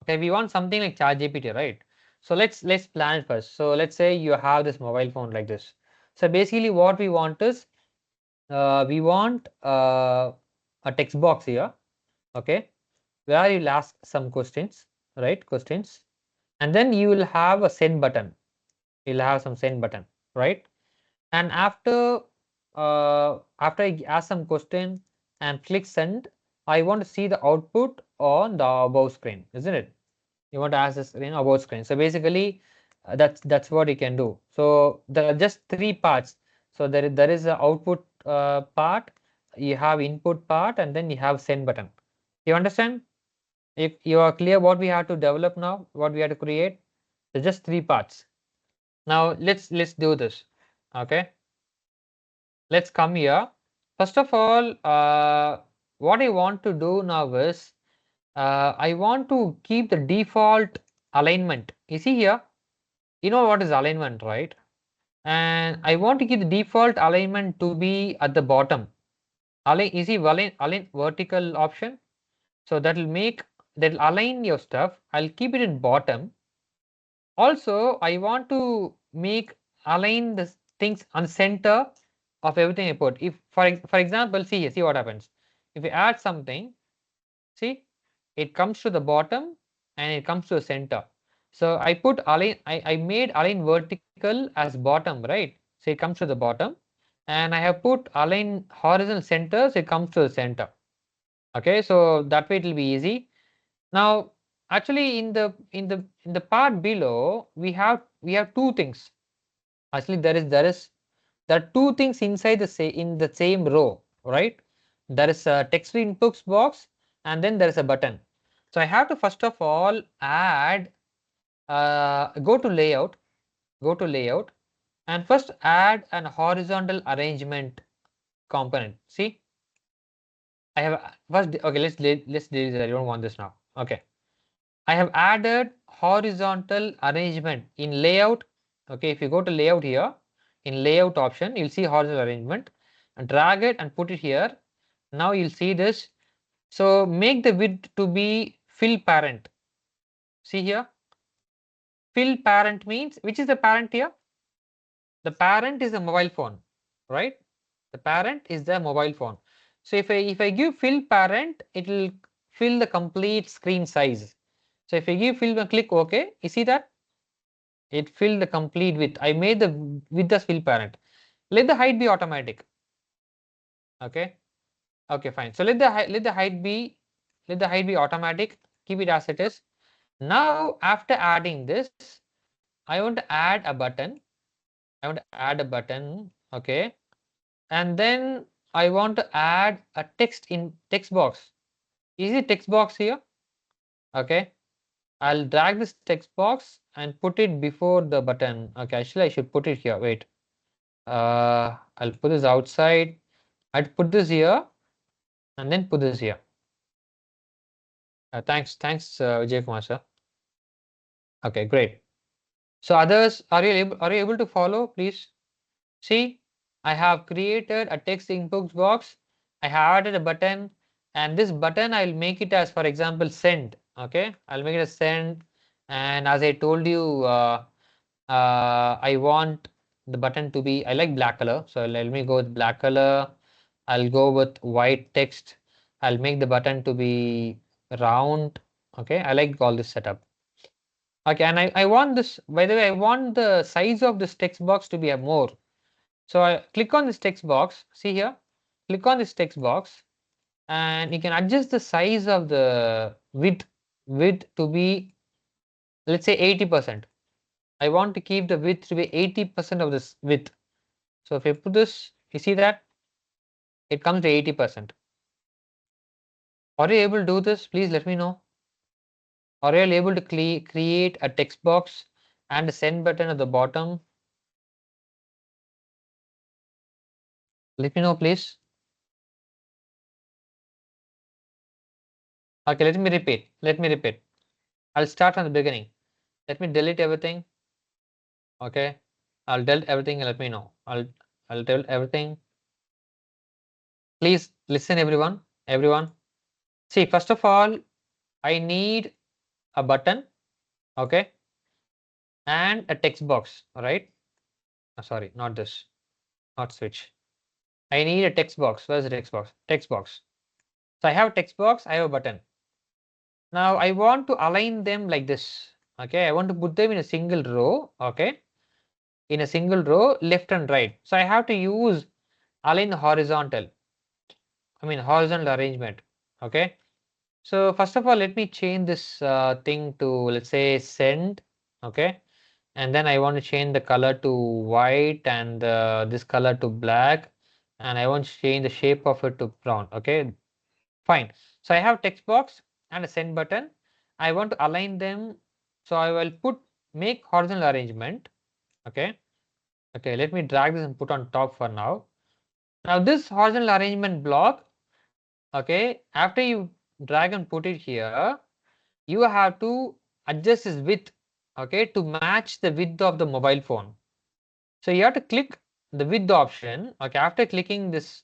Okay, we want something like ChatGPT, right? So let's plan it first. So let's say you have this mobile phone like this. So basically, what we want is we want a text box here. Okay, where you'll ask some questions, right? Questions, and then you will have a send button. You'll have some send button, right? And after I ask some question and click send, I want to see the output on the above screen, isn't it? You want to ask this about screen. So basically, that's what you can do. So there are just 3 parts. So there is a output part, you have input part, and then you have send button. You understand? If you are clear what we have to develop now, what we have to create, there's just 3 parts. Now let's do this. Okay, let's come here. First of all, what I want to do now is I want to keep the default alignment. You see here, you know what is alignment, right? And I want to keep the default alignment to be at the bottom. You see align vertical option. So that'll align your stuff. I'll keep it in bottom. Also, I want to align the things on the center of everything I put. If for example, see what happens. If you add something, see, it comes to the bottom and it comes to the center. So I put align, I made align vertical as bottom, right? So it comes to the bottom, and I have put align horizontal center, so it comes to the center. Okay, so that way it will be easy. Now, actually, in the part below, we have two things. Actually, there are two things inside in the same row, right? There is a text inputs box, and then there is a button. So I have to first of all add, go to layout, and first add an horizontal arrangement component. See, I have first. Okay, let's delete this. I don't want this now. Okay, I have added horizontal arrangement in layout. Okay, if you go to layout here, in layout option, you'll see horizontal arrangement, and drag it and put it here. Now you'll see this. So make the width to be fill parent. See here, fill parent means, which is the parent here? The parent is the mobile phone, right? The parent is the mobile phone. So if I give fill parent, it will fill the complete screen size. So if I give fill and click OK, you see that it filled the complete width. I made the width as fill parent. Let the height be automatic. Okay. Okay, fine. So let the height be automatic. Keep it as it is. Now after adding this, I want to add a button. Okay, and then I want to add a text box. Is it text box here? Okay, I'll drag this text box and put it before the button. Okay, actually I should put it here. Wait, I'll put this outside. I'd put this here and then put this here. Thanks, Vijay Kumar sir. Okay, great. So others, are you able to follow? Please see. I have created a text input box. I have added a button, and this button I'll make it as, for example, send. Okay, I'll make it as send, and as I told you, I want the button to be, I like black color, so let me go with black color. I'll go with white text. I'll make the button to be round. Okay, I like all this setup. Okay, and I want this, by the way, I want the size of this text box to be a more. So I click on this text box. See here, click on this text box, and you can adjust the size of the width to be, let's say, 80%. I want to keep the width to be 80% of this width. So if I put this, you see that it comes to 80%. Are you able to do this? Please let me know. Are you able to create a text box and a send button at the bottom? Let me know, please. Okay, let me repeat. I'll start from the beginning. Let me delete everything. Okay, I'll delete everything and let me know. I'll delete everything. Please listen, everyone. See, first of all, I need a button, okay, and a text box. All right. Sorry, not this, not switch. I need a text box. Where's the text box? Text box. So I have a text box. I have a button. Now I want to align them like this. Okay, I want to put them in a single row. Okay, in a single row, left and right. So I have to use align horizontal. I mean horizontal arrangement. Okay. So first of all, let me change this thing to, let's say, send. Okay, and then I want to change the color to white and this color to black, and I want to change the shape of it to brown. Okay, fine. So I have text box and a send button. I want to align them, so I will make horizontal arrangement. Okay, let me drag this and put on top for now. Now this horizontal arrangement block, okay, after you drag and put it here, you have to adjust its width, okay, to match the width of the mobile phone. So you have to click the width option. Okay, after clicking this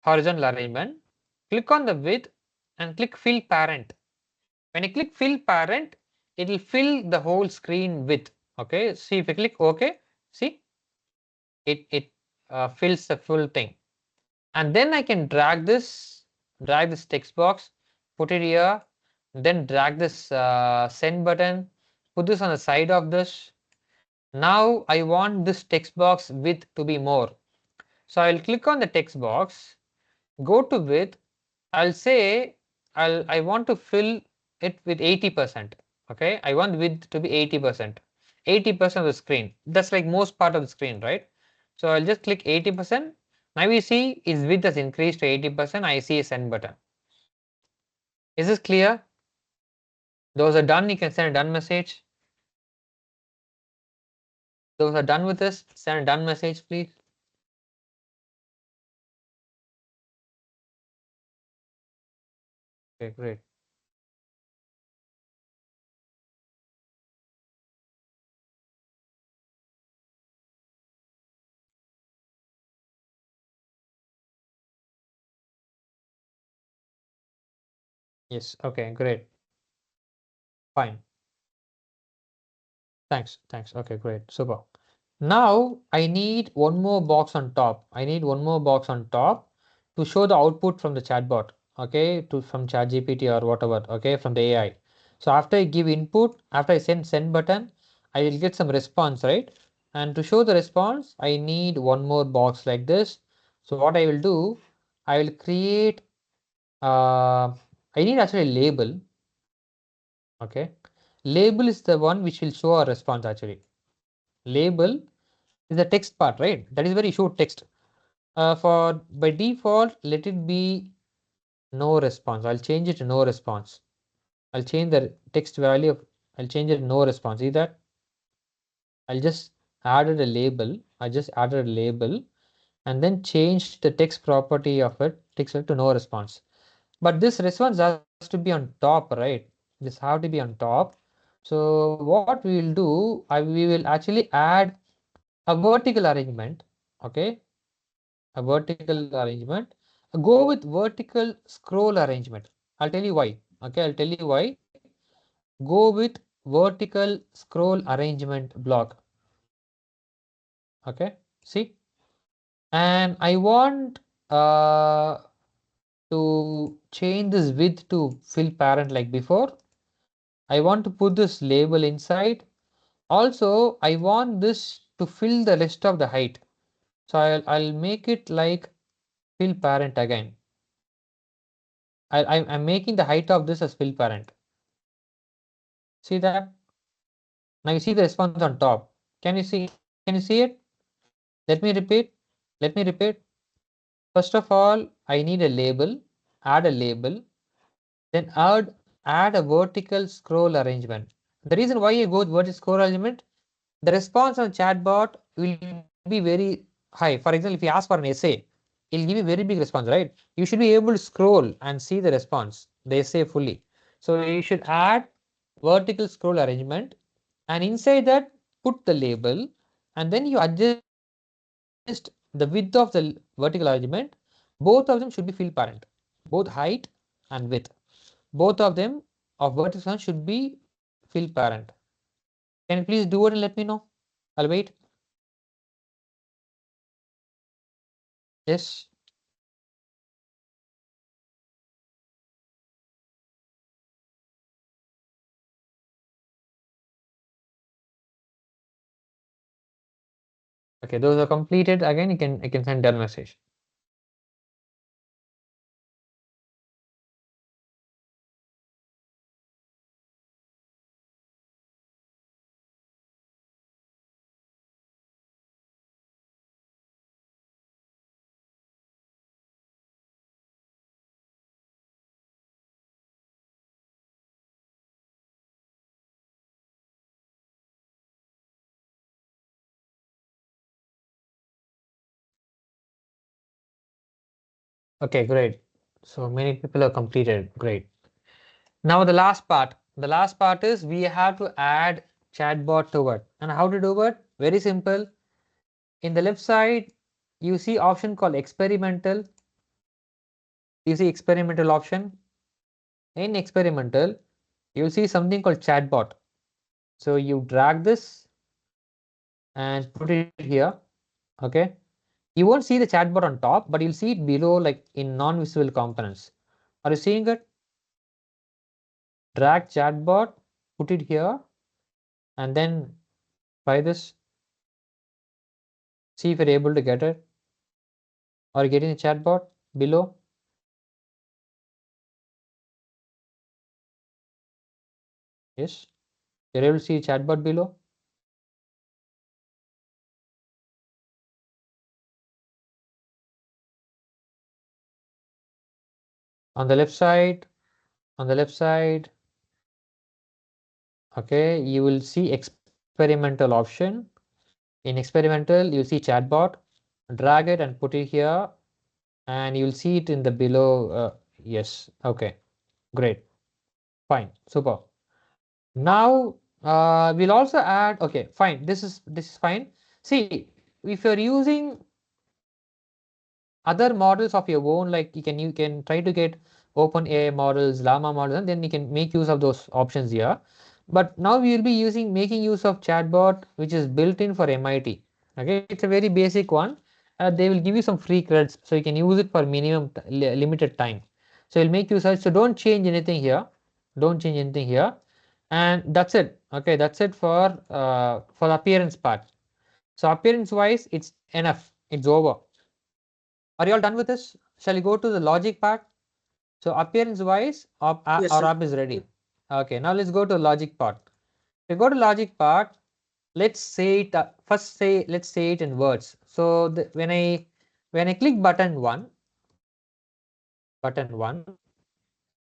horizontal arrangement, click on the width and click fill parent. When you click fill parent, it will fill the whole screen with. Okay, see if I click OK, see it fills the full thing, and then I can drag this text box, put it here, then drag this send button, put this on the side of this. Now I want this text box width to be more, so I'll click on the text box, go to width, I'll say I want to fill it with 80%. Okay, I want width to be 80%. 80% of the screen. That's like most part of the screen, right? So I'll just click 80%. Now we see its width has increased to 80%. I see a send button. Is this clear? Those are done. You can send a done message. Those are done with this. Send a done message, please. Okay, great. Yes. Okay, great. Fine. Thanks. Okay, great. Super. Now I need one more box on top. I need one more box on top to show the output from the chatbot. Okay, from ChatGPT or whatever. Okay, from the AI. So after I give input, after I send button, I will get some response, right? And to show the response, I need one more box like this. So what I will do, I will create. I need actually a label. Okay, label is the one which will show a response actually. Label is the text part, right? That is where you show text. For by default, let it be no response. I'll change it to no response. I'll change the text value of, I'll change it to no response. See that? I'll just added a label. I just added a label and then changed the text property of it, text to no response. But this response has to be on top, right? This have to be on top. So what we will do, we will actually add a vertical arrangement. Okay, a vertical arrangement. Go with vertical scroll arrangement. I'll tell you why. Okay, I'll tell you why. Go with vertical scroll arrangement block. Okay, see, and I want to change this width to fill parent like before. I want to put this label inside. Also, I want this to fill the rest of the height. So I'll make it like fill parent again. I'm making the height of this as fill parent. See that? Now you see the response on top. Can you see it? Let me repeat. First of all, I need a label, add a label, then add a vertical scroll arrangement. The reason why you go with vertical scroll arrangement, the response on chatbot will be very high. For example, if you ask for an essay, it'll give you very big response, right? You should be able to scroll and see the response, the essay fully. So you should add vertical scroll arrangement, and inside that put the label, and then you adjust the width of the vertical arrangement. Both of them should be fill parent, both height and width. Both of them of vertical should be fill parent. Can you please do it and let me know? I'll wait. Yes. Okay, those are completed. Again, you can send done message. Okay, great. So many people have completed. Great. Now the last part. The last part is we have to add chatbot to it. And how to do it? Very simple. In the left side, you see option called experimental. You see experimental option. In experimental, you'll see something called chatbot. So you drag this and put it here. Okay. You won't see the chatbot on top, but you'll see it below, like in non-visible components. Are you seeing it? Drag chatbot, put it here, and then try this. See if you're able to get it. Are you getting the chatbot below? Yes. You're able to see chatbot below. On the left side, okay, you will see experimental option. In experimental, you'll see chatbot. Drag it and put it here, and you'll see it in the below. Yes. Okay. Great. Fine. Super. Now we'll also add. Okay. Fine. This is fine. See, if you're using other models of your own, like you can try to get OpenAI models, Llama models, and then you can make use of those options here. But now we will be making use of chatbot, which is built in for MIT. Okay, it's a very basic one. They will give you some free credits, so you can use it for minimum limited time. So you'll make use of it. So don't change anything here. Don't change anything here, and that's it. Okay, that's it for the appearance part. So appearance wise, it's enough. It's over. Are you all done with this? Shall we go to the logic part? So appearance wise, our app is ready. Okay, now let's go to logic part. If you go to logic part, let's say it let's say it in words. So when I click button one,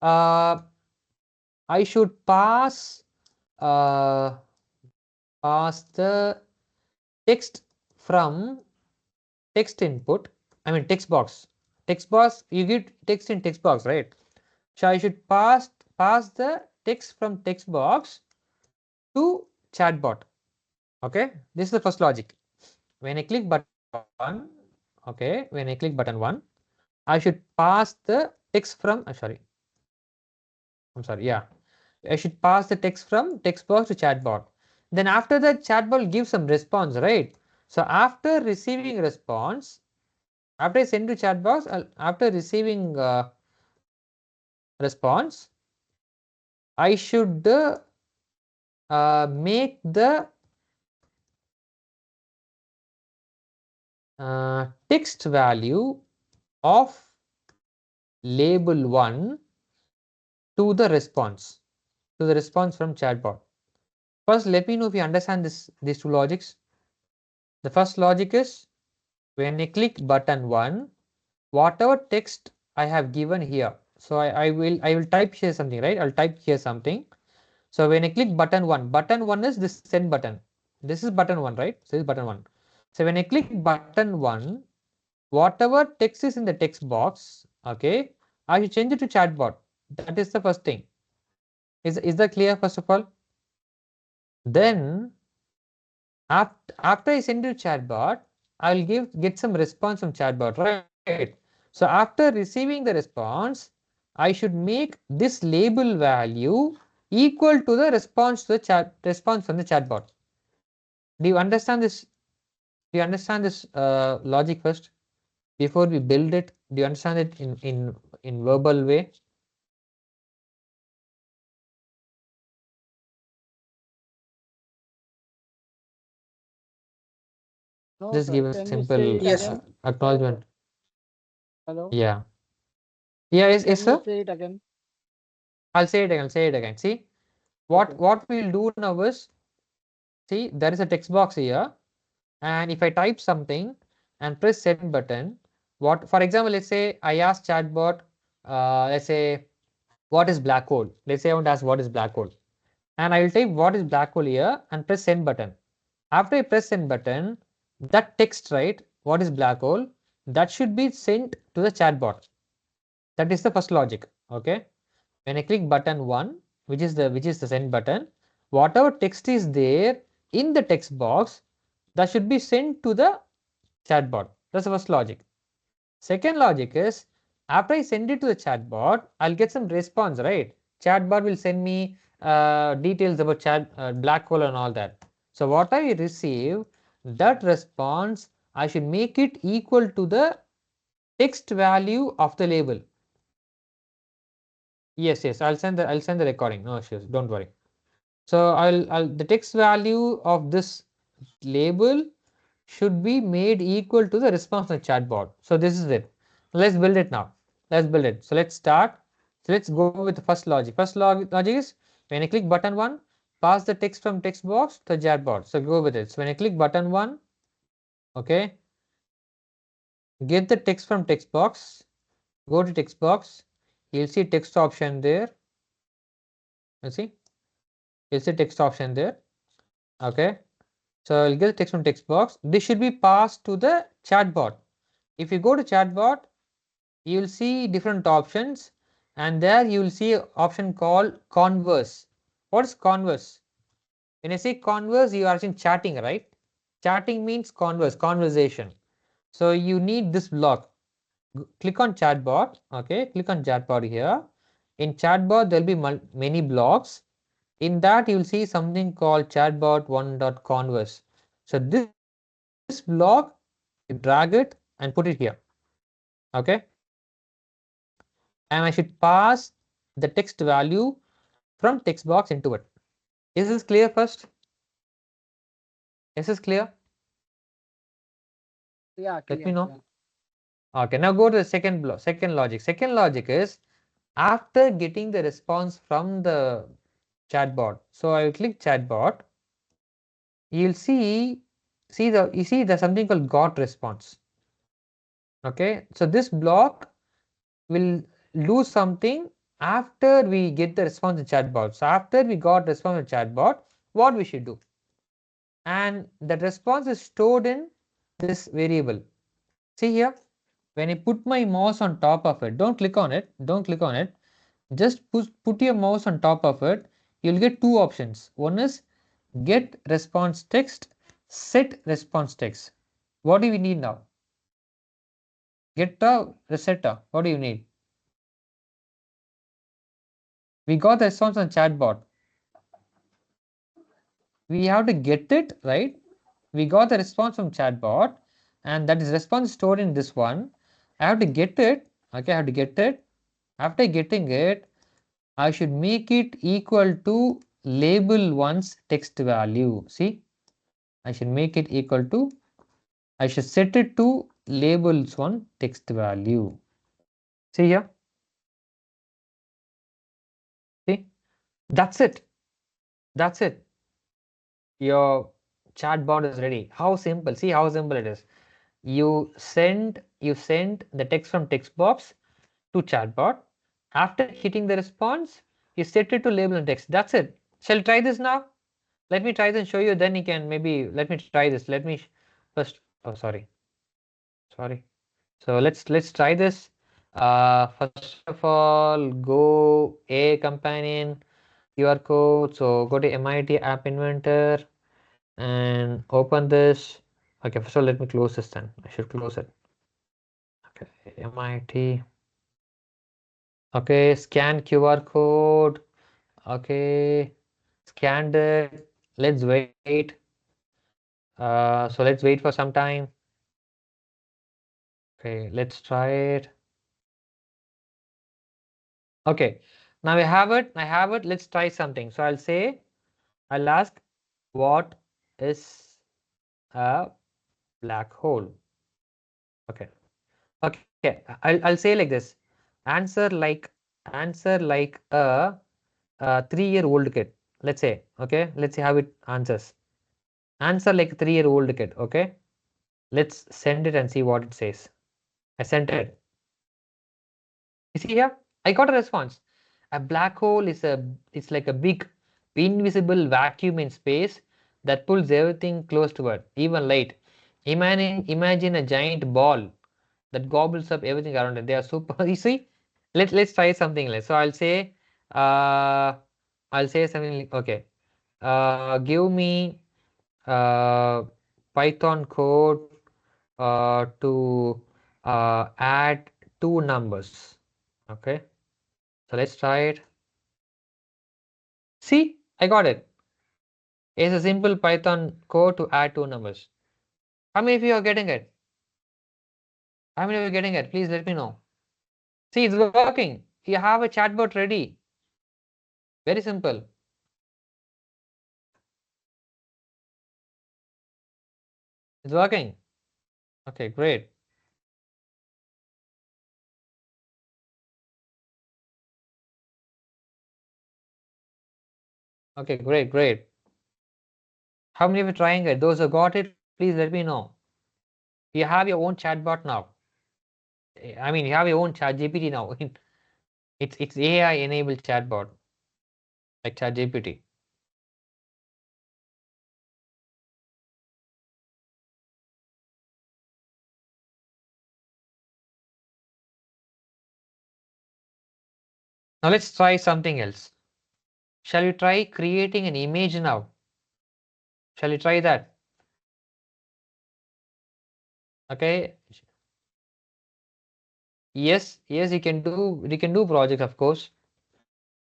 uh, I should pass the text from text input. I mean text box. Text box. You give text in text box, right? So I should pass the text from text box to chatbot. Okay, this is the first logic. When I click button one, okay, when I click button one, I should pass the text from. I'm sorry. Yeah, I should pass the text from text box to chatbot. Then after that, chatbot gives some response, right? So after receiving response, after I send to chatbox, after receiving response, I should make the text value of label 1 to the response from chatbot. First, let me know if you understand these two logics. The first logic is when I click button 1, whatever text I have given here. So I will type here something, right? I'll type here something. So when I click button 1 is this send button. This is button 1, right? So this is button 1. So when I click button 1, whatever text is in the text box, okay, I should change it to chatbot. That is the first thing. Is that clear, first of all? Then after I send to chatbot, I'll get some response from chatbot, right? So after receiving the response, I should make this label value equal to the response from the chatbot. Do you understand this? Do you understand this logic first before we build it? Do you understand it in verbal way? No, Just sir. give a Can you say simple it again? acknowledgement. Hello? Yeah. Yeah, yes, Can yes, you sir. say it again? I'll say it again. See, Okay. what we'll do now is, see, there is a text box here, and if I type something and press send button, for example, let's say I ask chatbot, let's say, what is black hole? Let's say I want to ask what is black hole, and I will type what is black hole here and press send button. After I press send button, that text, right, what is black hole, that should be sent to the chatbot. That is the first logic. Okay. When I click button 1, which is the send button, whatever text is there in the text box, that should be sent to the chatbot. That's the first logic. Second logic is, after I send it to the chatbot, I'll get some response, right? Chatbot will send me details about chat black hole and all that. So what I receive, that response, I should make it equal to the text value of the label. Yes, I'll send the recording. No issues, don't worry. So I'll the text value of this label should be made equal to the response on the chatbot. So this is it. Let's build it now. Let's build it. So let's start. So let's go with the first logic. First logic is when I click button 1, pass the text from text box to the chatbot. So go with it. So when I click button 1, okay, get the text from text box, go to text box, you'll see text option there. You see, you'll see text option there. Okay, so I'll get the text from text box. This should be passed to the chatbot. If you go to chatbot, you will see different options, and there you will see an option called converse. What is converse? When I say converse, you are actually chatting, right? Chatting means converse, conversation. So you need this block. Click on chatbot. Okay, click on chatbot here. In chatbot, there will be many blocks. In that, you will see something called chatbot1.converse. So this block, you drag it and put it here. Okay, and I should pass the text value from text box into it. Is this clear first? Is this clear? Yeah, Let me clear. know. Okay, now go to the second logic. Second logic is after getting the response from the chatbot. So I will click chatbot. You'll see there's something called got response. Okay, so this block will do something after we get the response in chatbot. So after we got response in chatbot, what we should do? And that response is stored in this variable. See here, when I put my mouse on top of it, don't click on it, just put your mouse on top of it. You'll get two options. One is get response text, set response text. What do we need now? Getter, resetter. What do you need? We got the response on chatbot. We have to get it, right? We got the response from chatbot, and that is response stored in this one. I have to get it. Okay, I have to get it. After getting it, I should make it equal to label one's text value. See, I should make it equal to, I should set it to labels one text value. See here. See, that's it. That's it. Your chatbot is ready. How simple. See how simple it is. You send the text from text box to chatbot. After hitting the response, you set it to label and text. That's it. Shall we try this now? Let me try this and show you. Then you can maybe let me try this. Let me first. Oh, sorry. So let's try this. First of all, go a companion QR code. So go to MIT App Inventor and open this. Okay, first of all, let me close this then. I should close it. Okay, MIT. Okay, scan QR code. Okay, scanned it. Let's wait. So let's wait for some time. Okay, let's try it. Okay, now I have it. Let's try something. So I'll ask, what is a black hole? Okay. Okay. I'll say like this. Answer like a 3-year-old kid. Let's say. Okay. Let's see how it answers. Answer like a 3-year-old kid. Okay. Let's send it and see what it says. I sent it. You see here? I got a response. A black hole it's like a big invisible vacuum in space that pulls everything close to it, even light. Imagine a giant ball that gobbles up everything around it. They are super. You see? Let's try something like. So uh I'll say something like, okay. Give me Python code to add two numbers. Okay. So let's try it. See, I got it. It's a simple Python code to add two numbers. How many of you are getting it? How many of you are getting it? Please let me know. See, it's working. You have a chatbot ready. Very simple. It's working. Okay, great. Okay, great, great. How many of you are trying it? Those who got it, please let me know. You have your own chatbot now. I mean, you have your own ChatGPT now. It's AI enabled chatbot like ChatGPT. Now let's try something else. Shall we try creating an image now? Shall we try that? Okay. Yes, you can do projects, of course.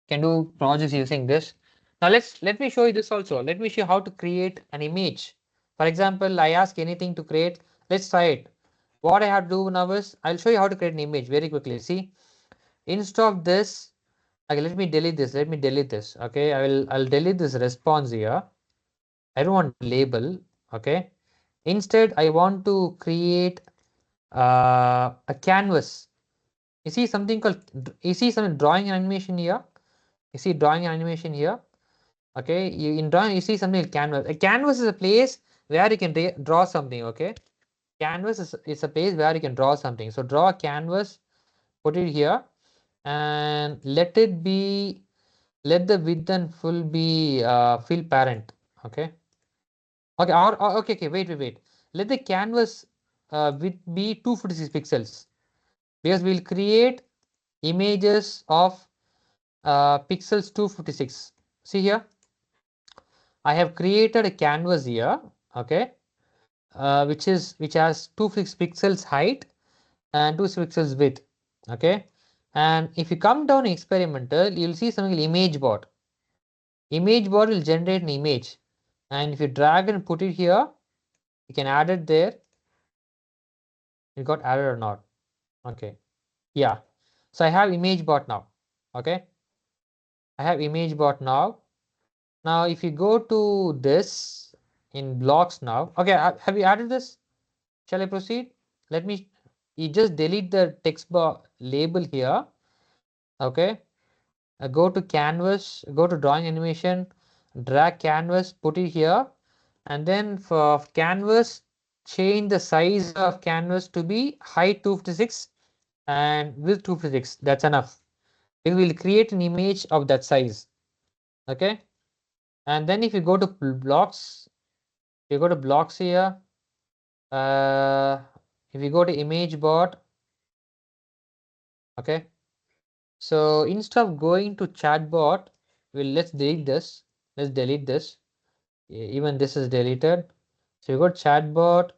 You can do projects using this. Now let me show you this also. Let me show you how to create an image. For example, I ask anything to create. Let's try it. What I have to do now is I'll show you how to create an image very quickly. See, instead of this, okay, let me delete this. Let me delete this. Okay, I'll delete this response here. I don't want label. Okay. Instead, I want to create a canvas. You see something called, you see some drawing and animation here. You see drawing and animation here. Okay, in drawing you see something like canvas. A canvas is a place where you can draw something. Okay, canvas is a place where you can draw something. So draw a canvas, put it here, and let the width and full be fill parent. Okay. Okay, okay, wait. Let the canvas width be 256 pixels because we'll create images of pixels 256. See here, I have created a canvas here, okay, which has 256 pixels height and 2 pixels width, okay. And if you come down experimental, you'll see something like image bot. Image bot will generate an image, and if you drag and put it here, you can add it there. It got added or not? Okay, yeah. So I have image bot now. Okay, I have image bot now. Now if you go to this in blocks now, okay, have you added this? Shall I proceed? Let me, you just delete the text bar label here. Okay, go to canvas, go to drawing animation, drag canvas, put it here, and then for canvas, change the size of canvas to be height 256 and width 256. That's enough. We will create an image of that size. Okay, and then if you go to blocks, you go to blocks here. If you go to image bot, okay, so instead of going to chatbot, let's delete this. Let's delete this. Even this is deleted. So you go chatbot.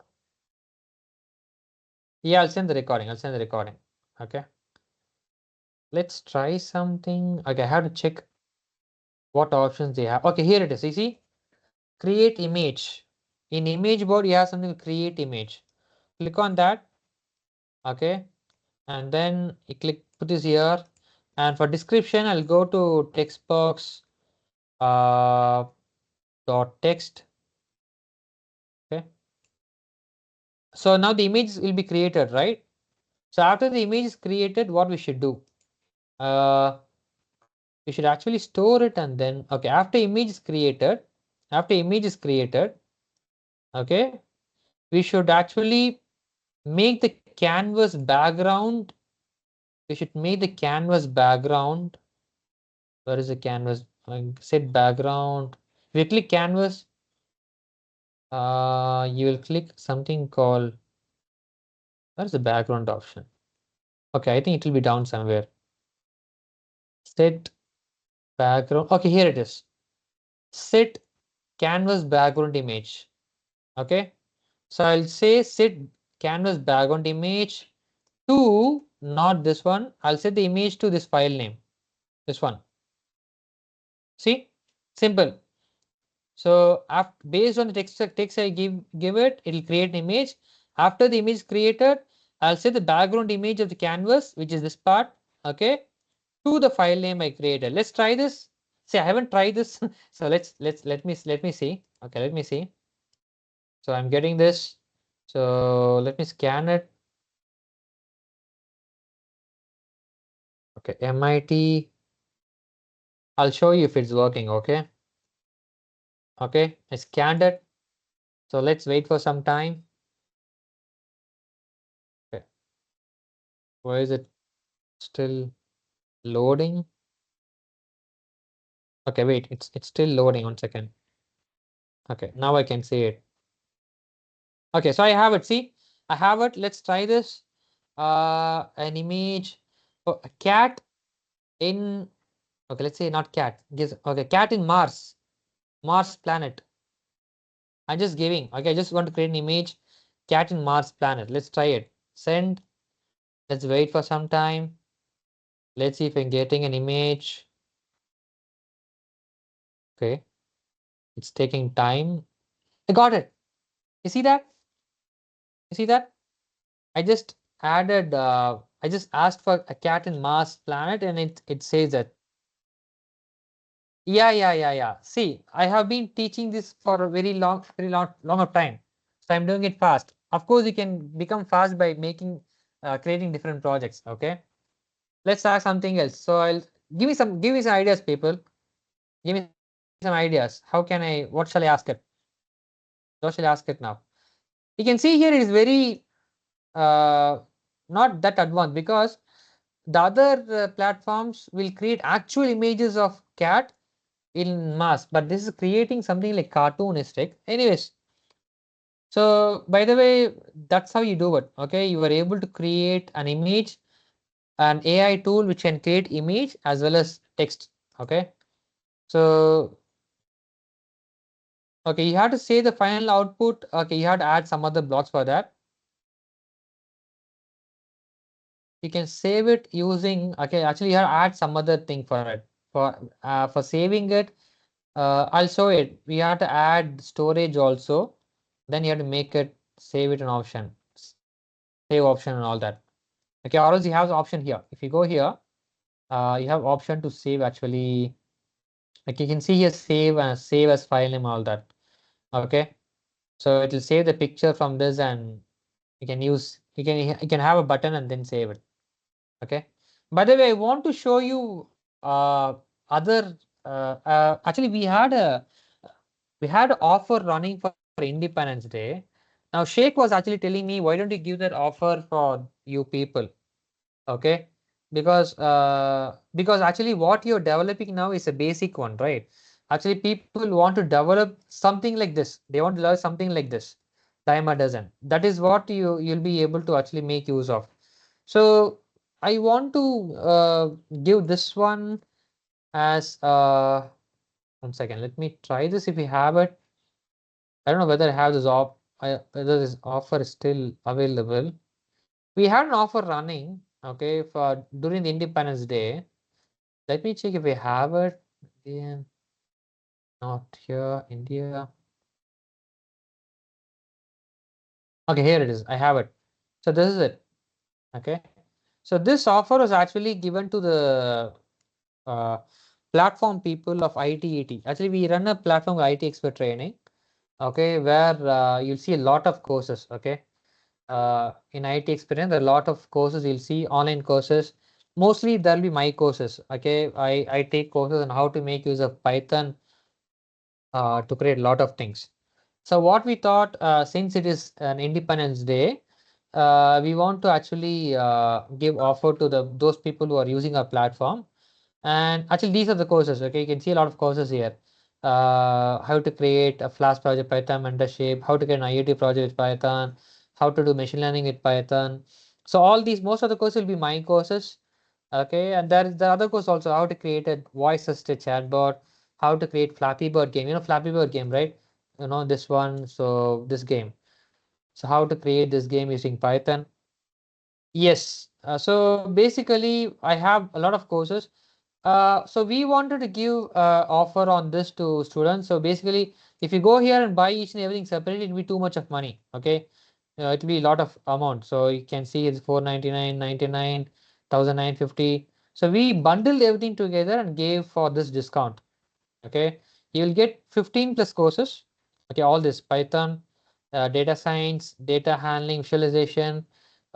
Yeah, I'll send the recording. Okay, let's try something. Okay, I have to check what options they have. Okay, here it is. You see, create image. In image board, you have something to create image. Click on that. Okay, and then you put this here. And for description, I'll go to text box dot text. Okay, so now the image will be created, right? So after the image is created, what we should do? We should actually store it, and then okay, after image is created, okay, we should actually make the canvas background. We should make the canvas background. Where is the canvas? Set background. If you click canvas, you will click something called, where is the background option? Okay, I think it will be down somewhere. Set background. Okay, here it is. Set canvas background image. Okay, so I'll say set canvas background image to, not this one. I'll set the image to this file name. This one. See, Simple. So based on the text I give it, it'll create an image. After the image is created, I'll set the background image of the canvas, which is this part, okay, to the file name I created. Let's try this. See, I haven't tried this, so let me see. Okay, let me see. So I'm getting this. So let me scan it. Okay, MIT. I'll show you if it's working. Okay. Okay, I scanned it. So let's wait for some time. Okay. Why is it still loading? Okay, wait, it's still loading. 1 second. Okay, now I can see it. Okay, so I have it. See, I have it. Let's try this. An image. Oh, a cat in. Okay, let's say not cat. Okay, cat in Mars. Mars planet. I'm just giving. Okay, I just want to create an image. Cat in Mars planet. Let's try it. Send. Let's wait for some time. Let's see if I'm getting an image. Okay, it's taking time. I got it. You see that? You see that? I just added. I just asked for a cat in Mars planet, and it says that. Yeah. See, I have been teaching this for a long of time. So I'm doing it fast. Of course, you can become fast by creating different projects. Okay. Let's ask something else. So I'll give me some ideas, people. Give me some ideas. How can I? What shall I ask it? What shall I ask it now? You can see here it is very uh, not that advanced because the other platforms will create actual images of cat in mass, but this is creating something like cartoonistic. Anyways, so by the way, that's how you do it. Okay, you are able to create an image, an AI tool which can create image as well as text. Okay, so okay, you have to say the final output. Okay, you have to add some other blocks for that. You can save it using, okay, actually you have to add some other thing for it. For saving it, I'll show it. We have to add storage also. Then you have to make it save it an option, save option and all that. Okay, or else you have the option here. If you go here, you have option to save actually. Like you can see here, save as file name, all that. Okay, so it will save the picture from this, and you can have a button and then save it. Okay. By the way, I want to show you other. Actually, we had an offer running for Independence Day. Now, Sheikh was actually telling me, why don't you give that offer for you people? Okay, because actually what you're developing now is a basic one, right? Actually, people want to develop something like this. They want to learn something like this. Time a dozen. That is what you'll be able to actually make use of. So I want to give this one as 1 second. Let me try this if we have it. I don't know whether I have this whether this offer is still available. We had an offer running, okay, for during the Independence Day. Let me check if we have it. Indian, not here, India. Okay, here it is. I have it. So this is it. Okay. So this offer was actually given to the uh, platform people of ITET. Actually, we run a platform IT expert training. Okay, where you'll see a lot of courses. Okay, in IT experience, there are a lot of courses you'll see online courses. Mostly there'll be my courses. Okay, I take courses on how to make use of Python to create a lot of things. So what we thought, since it is an Independence Day, we want to actually give offer to those people who are using our platform. And actually, these are the courses. Okay, you can see a lot of courses here. How to create a Flash project Python mentorship, how to get an IoT project with Python, how to do machine learning with Python. So all these, most of the courses will be my courses. Okay, and there is the other course also, how to create a voice assisted chatbot, how to create Flappy Bird game. You know Flappy Bird game, right? You know this one. So this game. So how to create this game using Python. Yes. So basically, I have a lot of courses. So we wanted to give offer on this to students. So basically, if you go here and buy each and everything separately, it'll be too much of money. Okay, it'll be a lot of amount. So you can see it's 499, 99, 1950. So we bundled everything together and gave for this discount. Okay, you'll get 15 plus courses. Okay, all this Python, data science, data handling, visualization,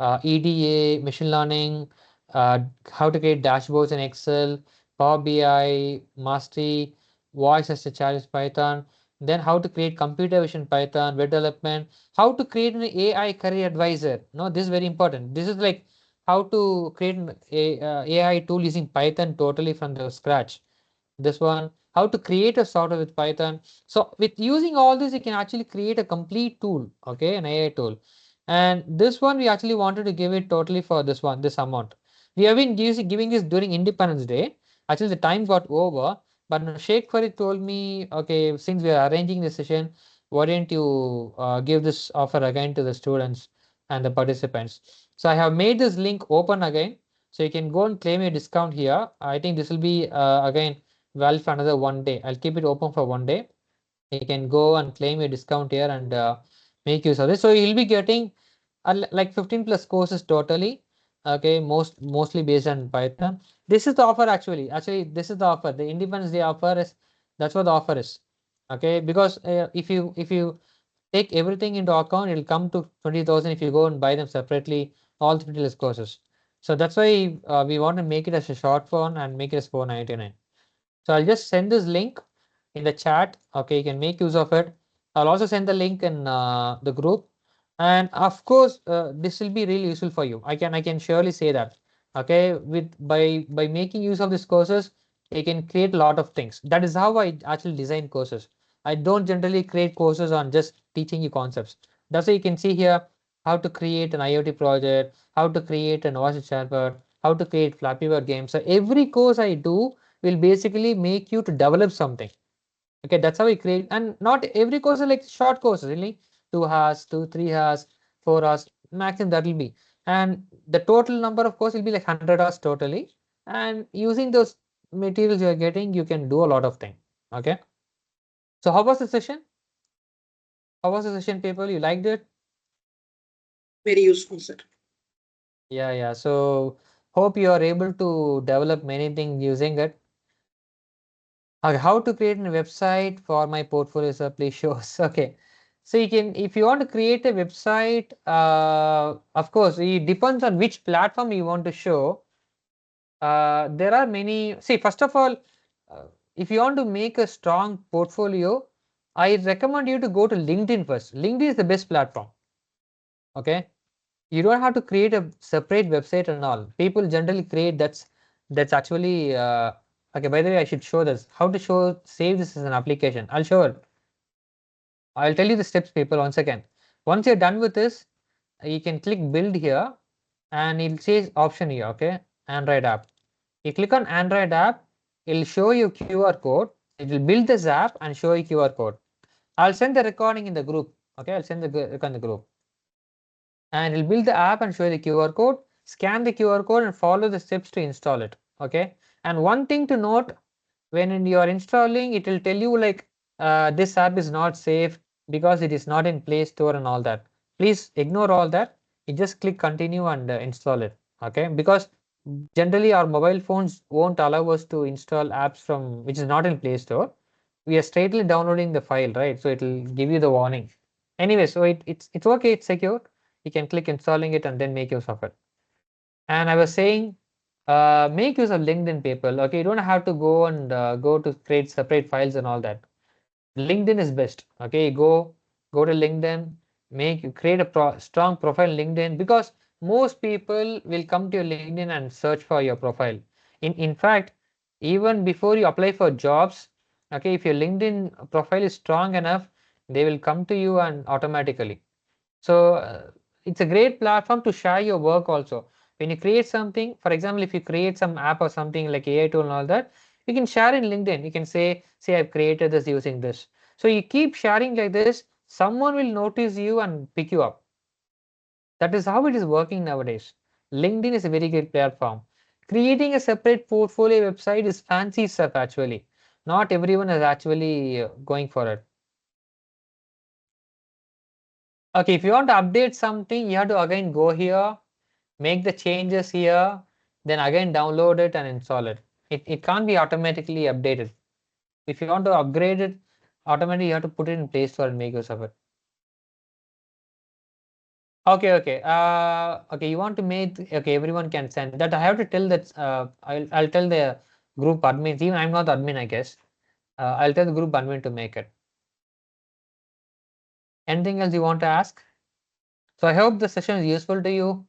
EDA, machine learning, how to create dashboards in Excel, Power BI, mastery, voice as a challenge Python, then how to create computer vision Python, web development, how to create an AI career advisor. No, this is very important. This is like how to create an AI tool using Python totally from the scratch. This one, how to create a software with Python. So with using all this, you can actually create a complete tool, okay, an AI tool. And this one, we actually wanted to give it totally for this one, this amount. We have been giving this during Independence Day. Actually, the time got over, but Sheikh Farid told me, okay, since we are arranging this session, why don't you give this offer again to the students and the participants? So I have made this link open again. So you can go and claim a discount here. I think this will be again valid for another 1 day. I'll keep it open for 1 day. You can go and claim a discount here and make use of this. So you'll be getting like 15 plus courses totally. Okay, mostly based on Python. This is the offer actually. Actually, this is the offer. The Independence Day offer is that's what the offer is. Okay, because if you take everything into account, it'll come to 20,000 if you go and buy them separately, all 50 plus courses. So that's why we want to make it as a short form and make it as 499. So I'll just send this link in the chat. Okay, you can make use of it. I'll also send the link in the group. And of course, this will be really useful for you. I can surely say that. Okay, with by making use of these courses, you can create a lot of things. That is how I actually design courses. I don't generally create courses on just teaching you concepts. That's why you can see here how to create an IoT project, how to create an voice chatbot, how to create Flappy Bird games. So every course I do will basically make you to develop something. Okay, that's how we create. And not every course is like short courses, really. 2 hours, 3 hours, 4 hours, maximum that will be. And the total number of course will be like 100 hours totally. And using those materials you're getting, you can do a lot of things. Okay. So how was the session? How was the session, people? You liked it? Very useful, sir. Yeah, yeah. So hope you are able to develop many things using it. Okay, how to create a website for my portfolio, sir, please show us. Okay. So you can, if you want to create a website, of course, it depends on which platform you want to show. There are many, see, first of all, uh, if you want to make a strong portfolio, I recommend you to go to LinkedIn first. LinkedIn is the best platform. Okay. You don't have to create a separate website and all. People generally create that's actually okay. By the way, I should show this. How to show save this as an application. I'll show it. I'll tell you the steps, people. Once again, once you're done with this, you can click build here, and it'll say option here. Okay, Android app. You click on Android app, it'll show you QR code. It will build this app and show you QR code. I'll send the recording in the group. Okay, I'll send the recording in the group. And it'll build the app and show you the QR code. Scan the QR code and follow the steps to install it. Okay. And one thing to note, when you are installing, it will tell you like this app is not safe because it is not in Play Store and all that. Please ignore all that. You just click continue and install it. Okay. Because generally our mobile phones won't allow us to install apps from which is not in Play Store. We are straightly downloading the file, right? So it will give you the warning. Anyway, so it's okay, it's secure. You can click installing it and then make use of it. And I was saying, make use of LinkedIn, people. Okay, you don't have to go and go to create separate files and all that. LinkedIn is best. Okay, go to LinkedIn, create a strong profile in LinkedIn, because most people will come to your LinkedIn and search for your profile. In fact, even before you apply for jobs, okay, if your LinkedIn profile is strong enough, they will come to you and automatically. So it's a great platform to share your work also. When you create something, for example, if you create some app or something like AI tool and all that, you can share in LinkedIn. You can say, I've created this using this. So you keep sharing like this, someone will notice you and pick you up. That is how it is working nowadays. LinkedIn is a very good platform. creating a separate portfolio website is fancy stuff actually. Not everyone is actually going for it. Okay, if you want to update something, you have to again go here, make the changes here, then again download it and install it. It can't be automatically updated. If you want to upgrade it automatically, you have to put it in Play Store and make use of it. Okay. Okay, you want to make, okay, everyone can send that. I have to tell that, I'll tell the group admins, even I'm not the admin, I guess. I'll tell the group admin to make it. Anything else you want to ask? So I hope the session is useful to you.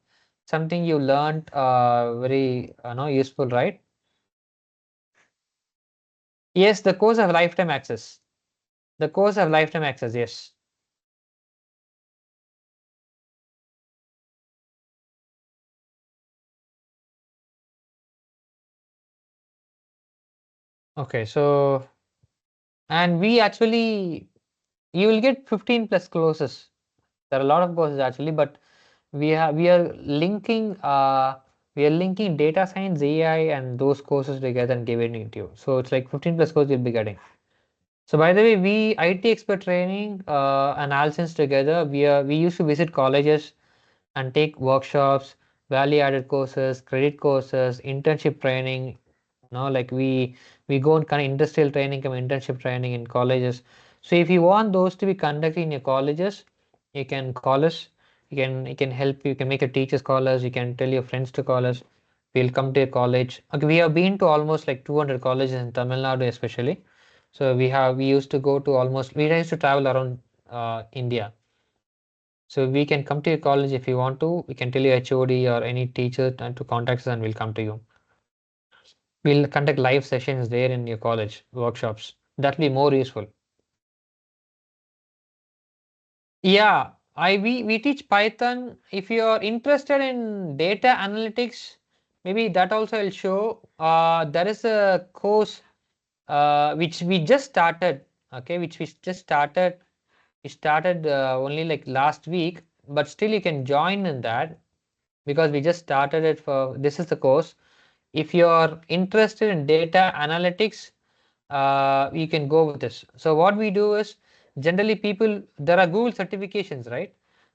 Something you learned very useful, right? Yes, the course have lifetime access. The course have lifetime access, yes. Okay, so and we actually, you will get 15 plus courses. There are a lot of courses actually, but we are linking data science, AI, and those courses together and giving it to you. So it's like 15 plus courses you'll be getting. So by the way, we IT expert training and Alsens together, we used to visit colleges and take workshops, value added courses, credit courses, internship training. Like we go and kind of industrial training, come internship training in colleges. So if you want those to be conducted in your colleges, you can call us. You can help. You can make your teachers call us. You can tell your friends to call us. We'll come to your college. Okay, we have been to almost like 200 colleges in Tamil Nadu especially. So we used to go to almost, we used to travel around India. So we can come to your college if you want to. We can tell your HOD or any teacher to contact us and we'll come to you. We'll conduct live sessions there in your college, workshops. That'll be more useful. Yeah, we teach Python. If you're interested in data analytics, maybe that also will show. There is a course which we just started. Okay, which we just started. We started only like last week, but still you can join in that because we just started it for, this is the course. If you're interested in data analytics, you can go with this. So what we do is, generally people, there are Google certifications, right,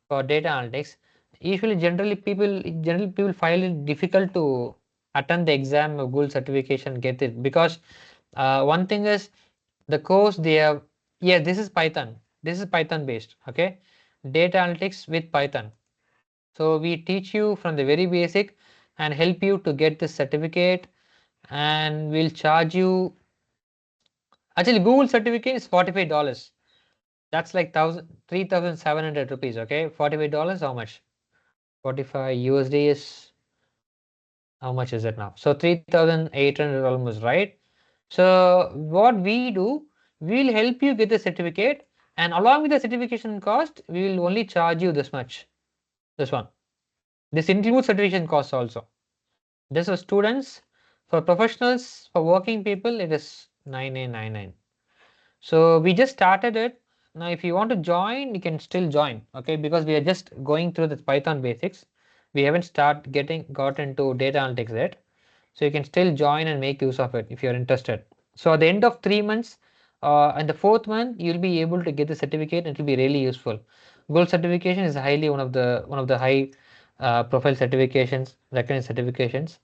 for data analytics. Usually generally people find it difficult to attend the exam of Google certification, get it, because one thing is the course they have. Yeah, this is Python. This is Python based. Okay, data analytics with Python. So we teach you from the very basic and help you to get this certificate, and we'll charge you. Actually, Google certificate is $45. That's like 3,700 rupees. Okay, $45. How much? 45 USD is, how much is it now? So 3,800 almost, right? So what we do, we will help you get the certificate, and along with the certification cost, we will only charge you this much. This one. This includes certification costs also. This for students, for professionals, for working people, it is 9,999. So we just started it. Now, if you want to join, you can still join, okay? Because we are just going through the Python basics. We haven't got into data analytics yet. So you can still join and make use of it if you're interested. So at the end of 3 months, and the fourth month, you'll be able to get the certificate. And it will be really useful. Gold certification is highly one of the high profile certifications, recognized certifications.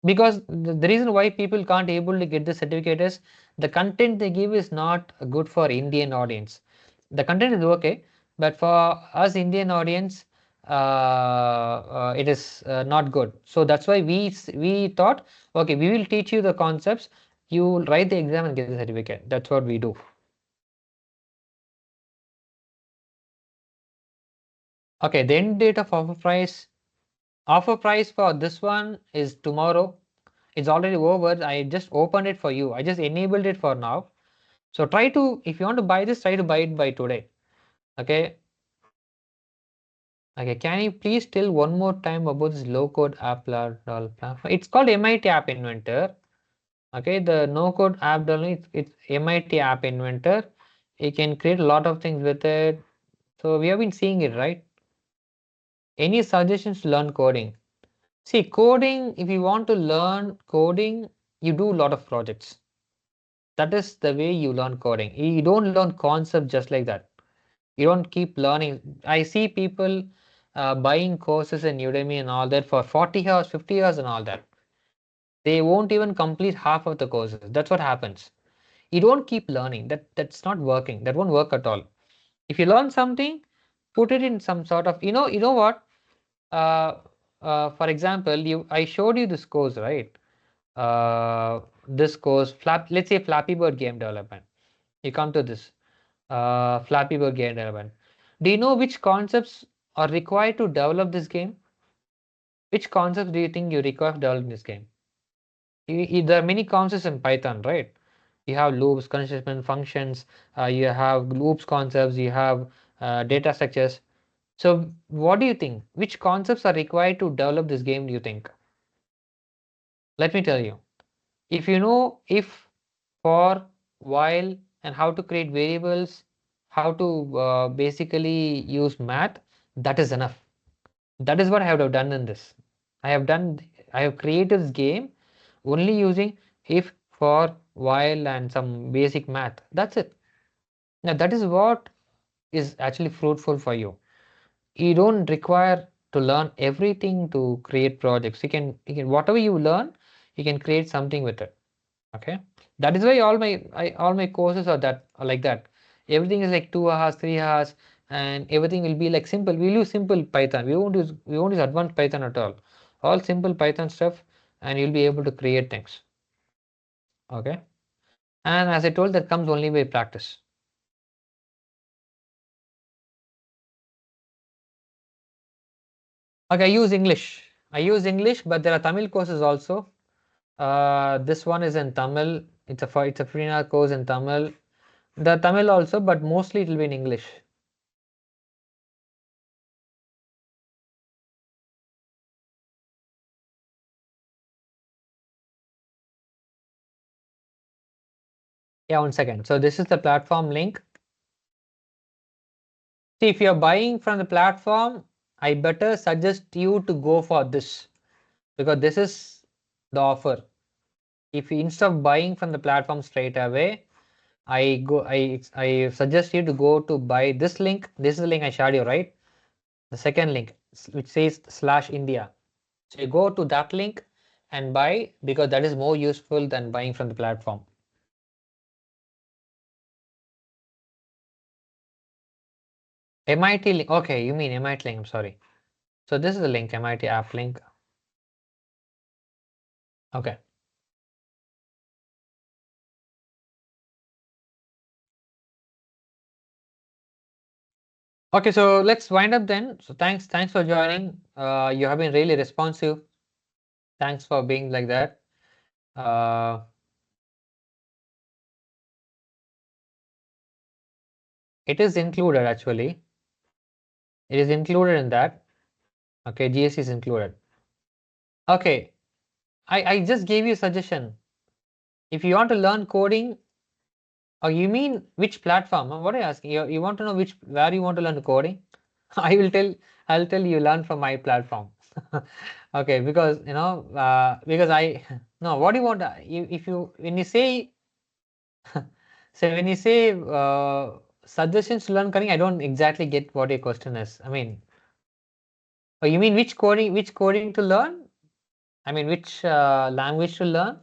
Because the reason why people can't able to get the certificate is the content they give is not good for Indian audience. The content is okay, but for us Indian audience, it is not good. So that's why we thought, okay, we will teach you the concepts, you write the exam and get the certificate. That's what we do. Okay, the end date of offer price. Offer price for this one is tomorrow. It's already over. I just opened it for you. I just enabled it for now. So try to, if you want to buy this, try to buy it by today. Okay. Okay. Can you please tell one more time about this low code app platform? It's called MIT App Inventor. Okay. The no code app it's MIT App Inventor. You can create a lot of things with it. So we have been seeing it, right? Any suggestions to learn coding? See, coding, if you want to learn coding, you do a lot of projects. That is the way you learn coding. You don't learn concept just like that. You don't keep learning. I see people buying courses in Udemy and all that for 40 hours, 50 hours and all that. They won't even complete half of the courses. That's what happens. You don't keep learning. That's not working. That won't work at all. If you learn something, put it in some sort of, you know what? Uh, for example, I showed you this course, right? This course, let's say Flappy Bird game development. You come to this Flappy Bird game development. Do you know which concepts are required to develop this game? Which concepts do you think you require to develop this game? There are many concepts in Python, right? You have loops, conditional functions, you have loops concepts, you have data structures. So what do you think? Which concepts are required to develop this game, do you think? Let me tell you. If you know if, for, while, and how to create variables, how to basically use math, that is enough. That is what I have done in this. I have created this game only using if, for, while, and some basic math. That's it. Now that is what is actually fruitful for you. You don't require to learn everything to create projects. You can whatever you learn, you can create something with it. Okay, that is why all my courses are like that. Everything is like 2 hours, 3 hours, and everything will be like simple. We'll use simple Python. We won't use advanced Python at all simple Python stuff, and you'll be able to create things. Okay, and as I told, that comes only by practice. Okay, I use English, but there are Tamil courses also. This one is in Tamil. It's a free course in Tamil. The Tamil also, but mostly it will be in English. Yeah, 1 second. So this is the platform link. See, if you're buying from the platform, I better suggest you to go for this, because this is the offer. If you, instead of buying from the platform straight away, I suggest you to go to buy this link. This is the link I shared you, right? The second link, which says /India. So you go to that link and buy, because that is more useful than buying from the platform. MIT link. Okay, you mean MIT link. I'm sorry. So this is the link, MIT app link. Okay. Okay, so let's wind up then. So thanks for joining. You have been really responsive. Thanks for being like that. It is included actually. It is included in that. Okay, GST is included. Okay, I just gave you a suggestion. If you want to learn coding, or you mean which platform? What are you asking? You want to know where you want to learn coding? I'll tell you learn from my platform. Okay, because because I no, what do you want? If you when you say so when you say suggestions to learn coding, I don't exactly get what your question is. I mean, oh, you mean which coding to learn? I mean, which language to learn?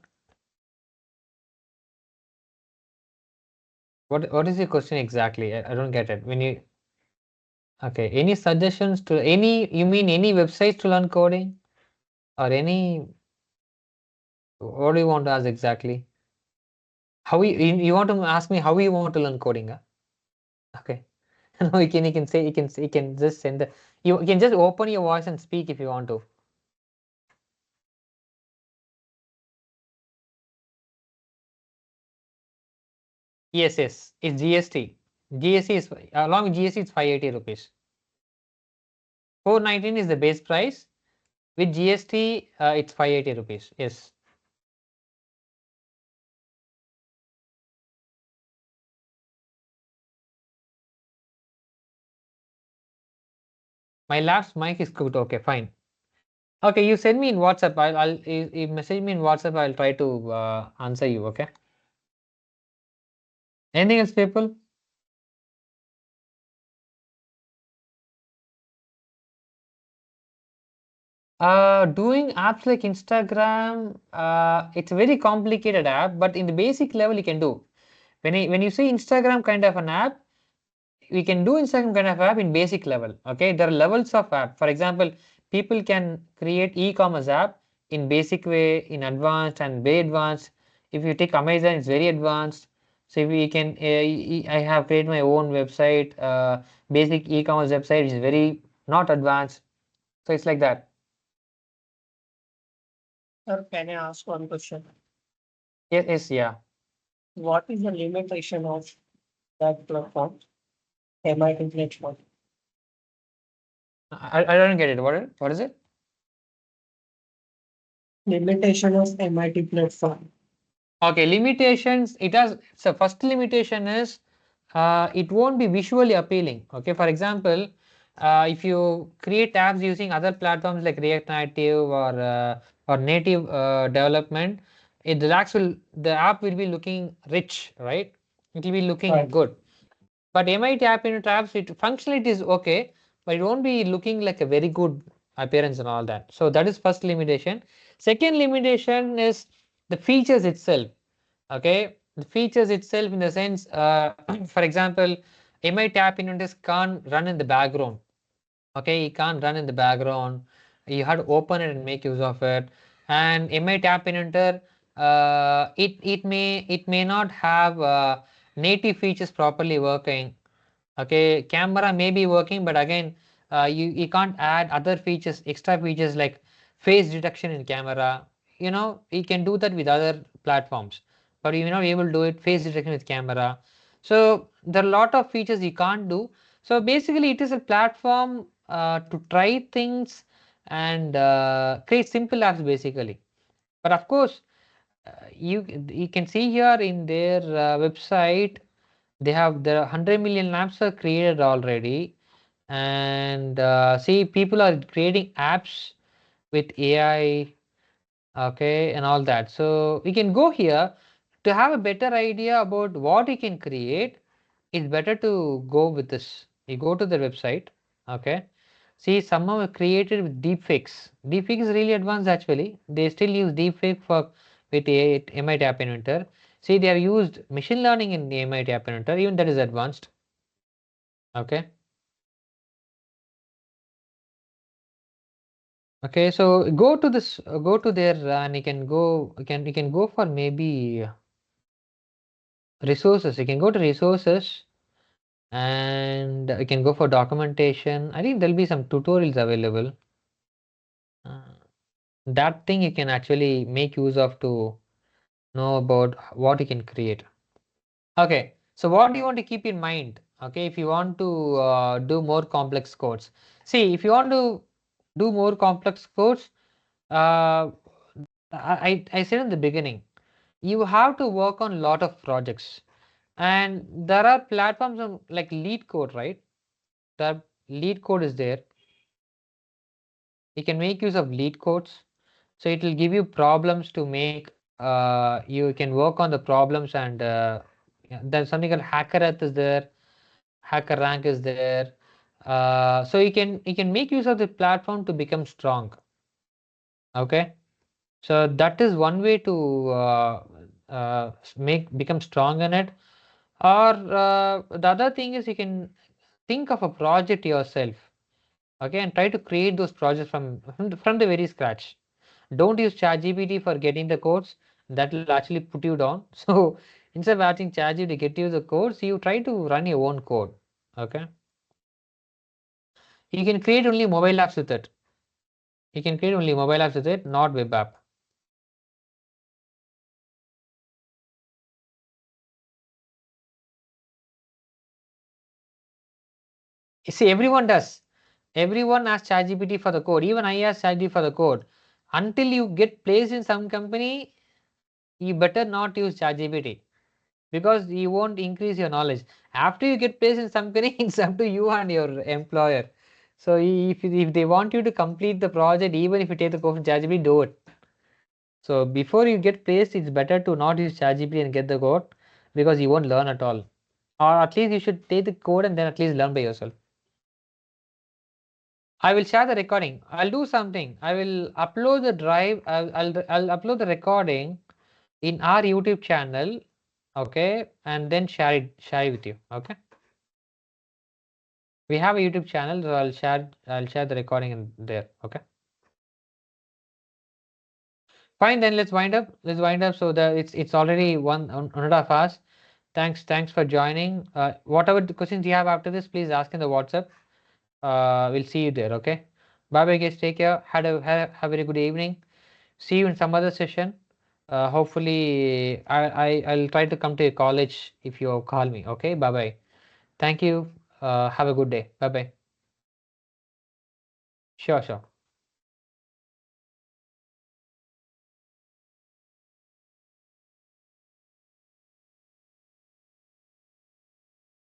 What is your question exactly? I don't get it. When you Okay, any suggestions to you mean any websites to learn coding, or any, what do you want to ask exactly? How you want to ask me how you want to learn coding? Huh? Okay. No, you can just send you can just open your voice and speak if you want to. Yes, it's GST. GST is along with GST, it's 580 rupees. 419 is the base price. With GST, it's 580 rupees. Yes. My last mic is good. Okay, fine. Okay, you send me in WhatsApp. You message me in WhatsApp. I'll try to answer you. Okay. Anything else, people? Doing apps like Instagram, it's a very complicated app, but in the basic level, you can do. When you say Instagram kind of an app, we can do Instagram kind of app in basic level. Okay, there are levels of app. For example, people can create e-commerce app in basic way, in advanced and very advanced. If you take Amazon, it's very advanced. So if we can, I have created my own website, basic e-commerce website, which is very not advanced. So it's like that. Sir, can I ask one question? Yes, yes, yeah. What is the limitation of that platform, MIT platform? I don't get it. What is it? Limitation of MIT platform. Okay, limitations. It has, so first limitation is it won't be visually appealing. Okay, for example, if you create apps using other platforms like React Native or native development, the app will be looking rich, right? It will be looking Right. good. But MIT app in apps, it functionality is okay, but it won't be looking like a very good appearance and all that. So that is first limitation. Second limitation is the features itself. Okay, the features itself in the sense, for example, MIT app inventor can't run in the background. Okay, it can't run in the background. You have to open it and make use of it. And MIT app inventor, it may not have native features properly working. Okay, camera may be working, but again, you can't add other features, extra features like face detection in camera. You can do that with other platforms, but you may not be able to do it face detection with camera. So there are a lot of features you can't do. So basically, it is a platform to try things and create simple apps basically. But of course, you can see here in their website, there are 100 million apps are created already, and see, people are creating apps with AI, okay, and all that. So we can go here to have a better idea about what we can create. It's better to go with this. You go to the website, okay. See, some are created with deepfakes. Deepfake is really advanced actually. They still use deepfake for with MIT App Inventor. See, they have used machine learning in the MIT App Inventor. Even that is advanced. Okay. Okay. So go to this. Go to there, and you can go. You can go for maybe resources. You can go to resources, and you can go for documentation. I think there'll be some tutorials available. Uh, that thing you can actually make use of to know about what you can create. Okay, so what do you want to keep in mind? Okay, if you want to do more complex codes, see, if you want to do more complex codes, uh, I said in the beginning, you have to work on a lot of projects, and there are platforms like Lead Code, right? The Lead Code is there. You can make use of Lead codes, so it will give you problems to make. You can work on the problems, and yeah, there's something called HackerEarth is there. HackerRank is there. So you can make use of the platform to become strong. Okay, so that is one way to make become strong in it. Or the other thing is, you can think of a project yourself. Okay, and try to create those projects from the very scratch. Don't use ChatGPT for getting the codes. That will actually put you down. So instead of asking ChatGPT to get you the codes, you try to run your own code. Okay. You can create only mobile apps with it. You can create only mobile apps with it, not web app. See, everyone does. Everyone asks ChatGPT for the code. Even I ask ChatGPT for the code. Until you get placed in some company, you better not use ChatGPT because you won't increase your knowledge. After you get placed in some company, it's up to you and your employer. So if they want you to complete the project, even if you take the code from ChatGPT, do it. So before you get placed, it's better to not use ChatGPT and get the code, because you won't learn at all. Or at least you should take the code and then at least learn by yourself. I will share the recording. I'll do something. I will upload the drive. I'll upload the recording in our YouTube channel, okay, and then share it with you, okay. We have a YouTube channel, so I'll share the recording in there, okay. Fine, then let's wind up. So that it's already 1.5 hours. Thanks for joining. Whatever the questions you have after this, please ask in the WhatsApp. We'll see you there, okay. Bye bye guys, take care. Have a very good evening. See you in some other session. Hopefully I'll try to come to your college if you call me, okay. Bye bye. Thank you. Have a good day. Bye bye. Sure.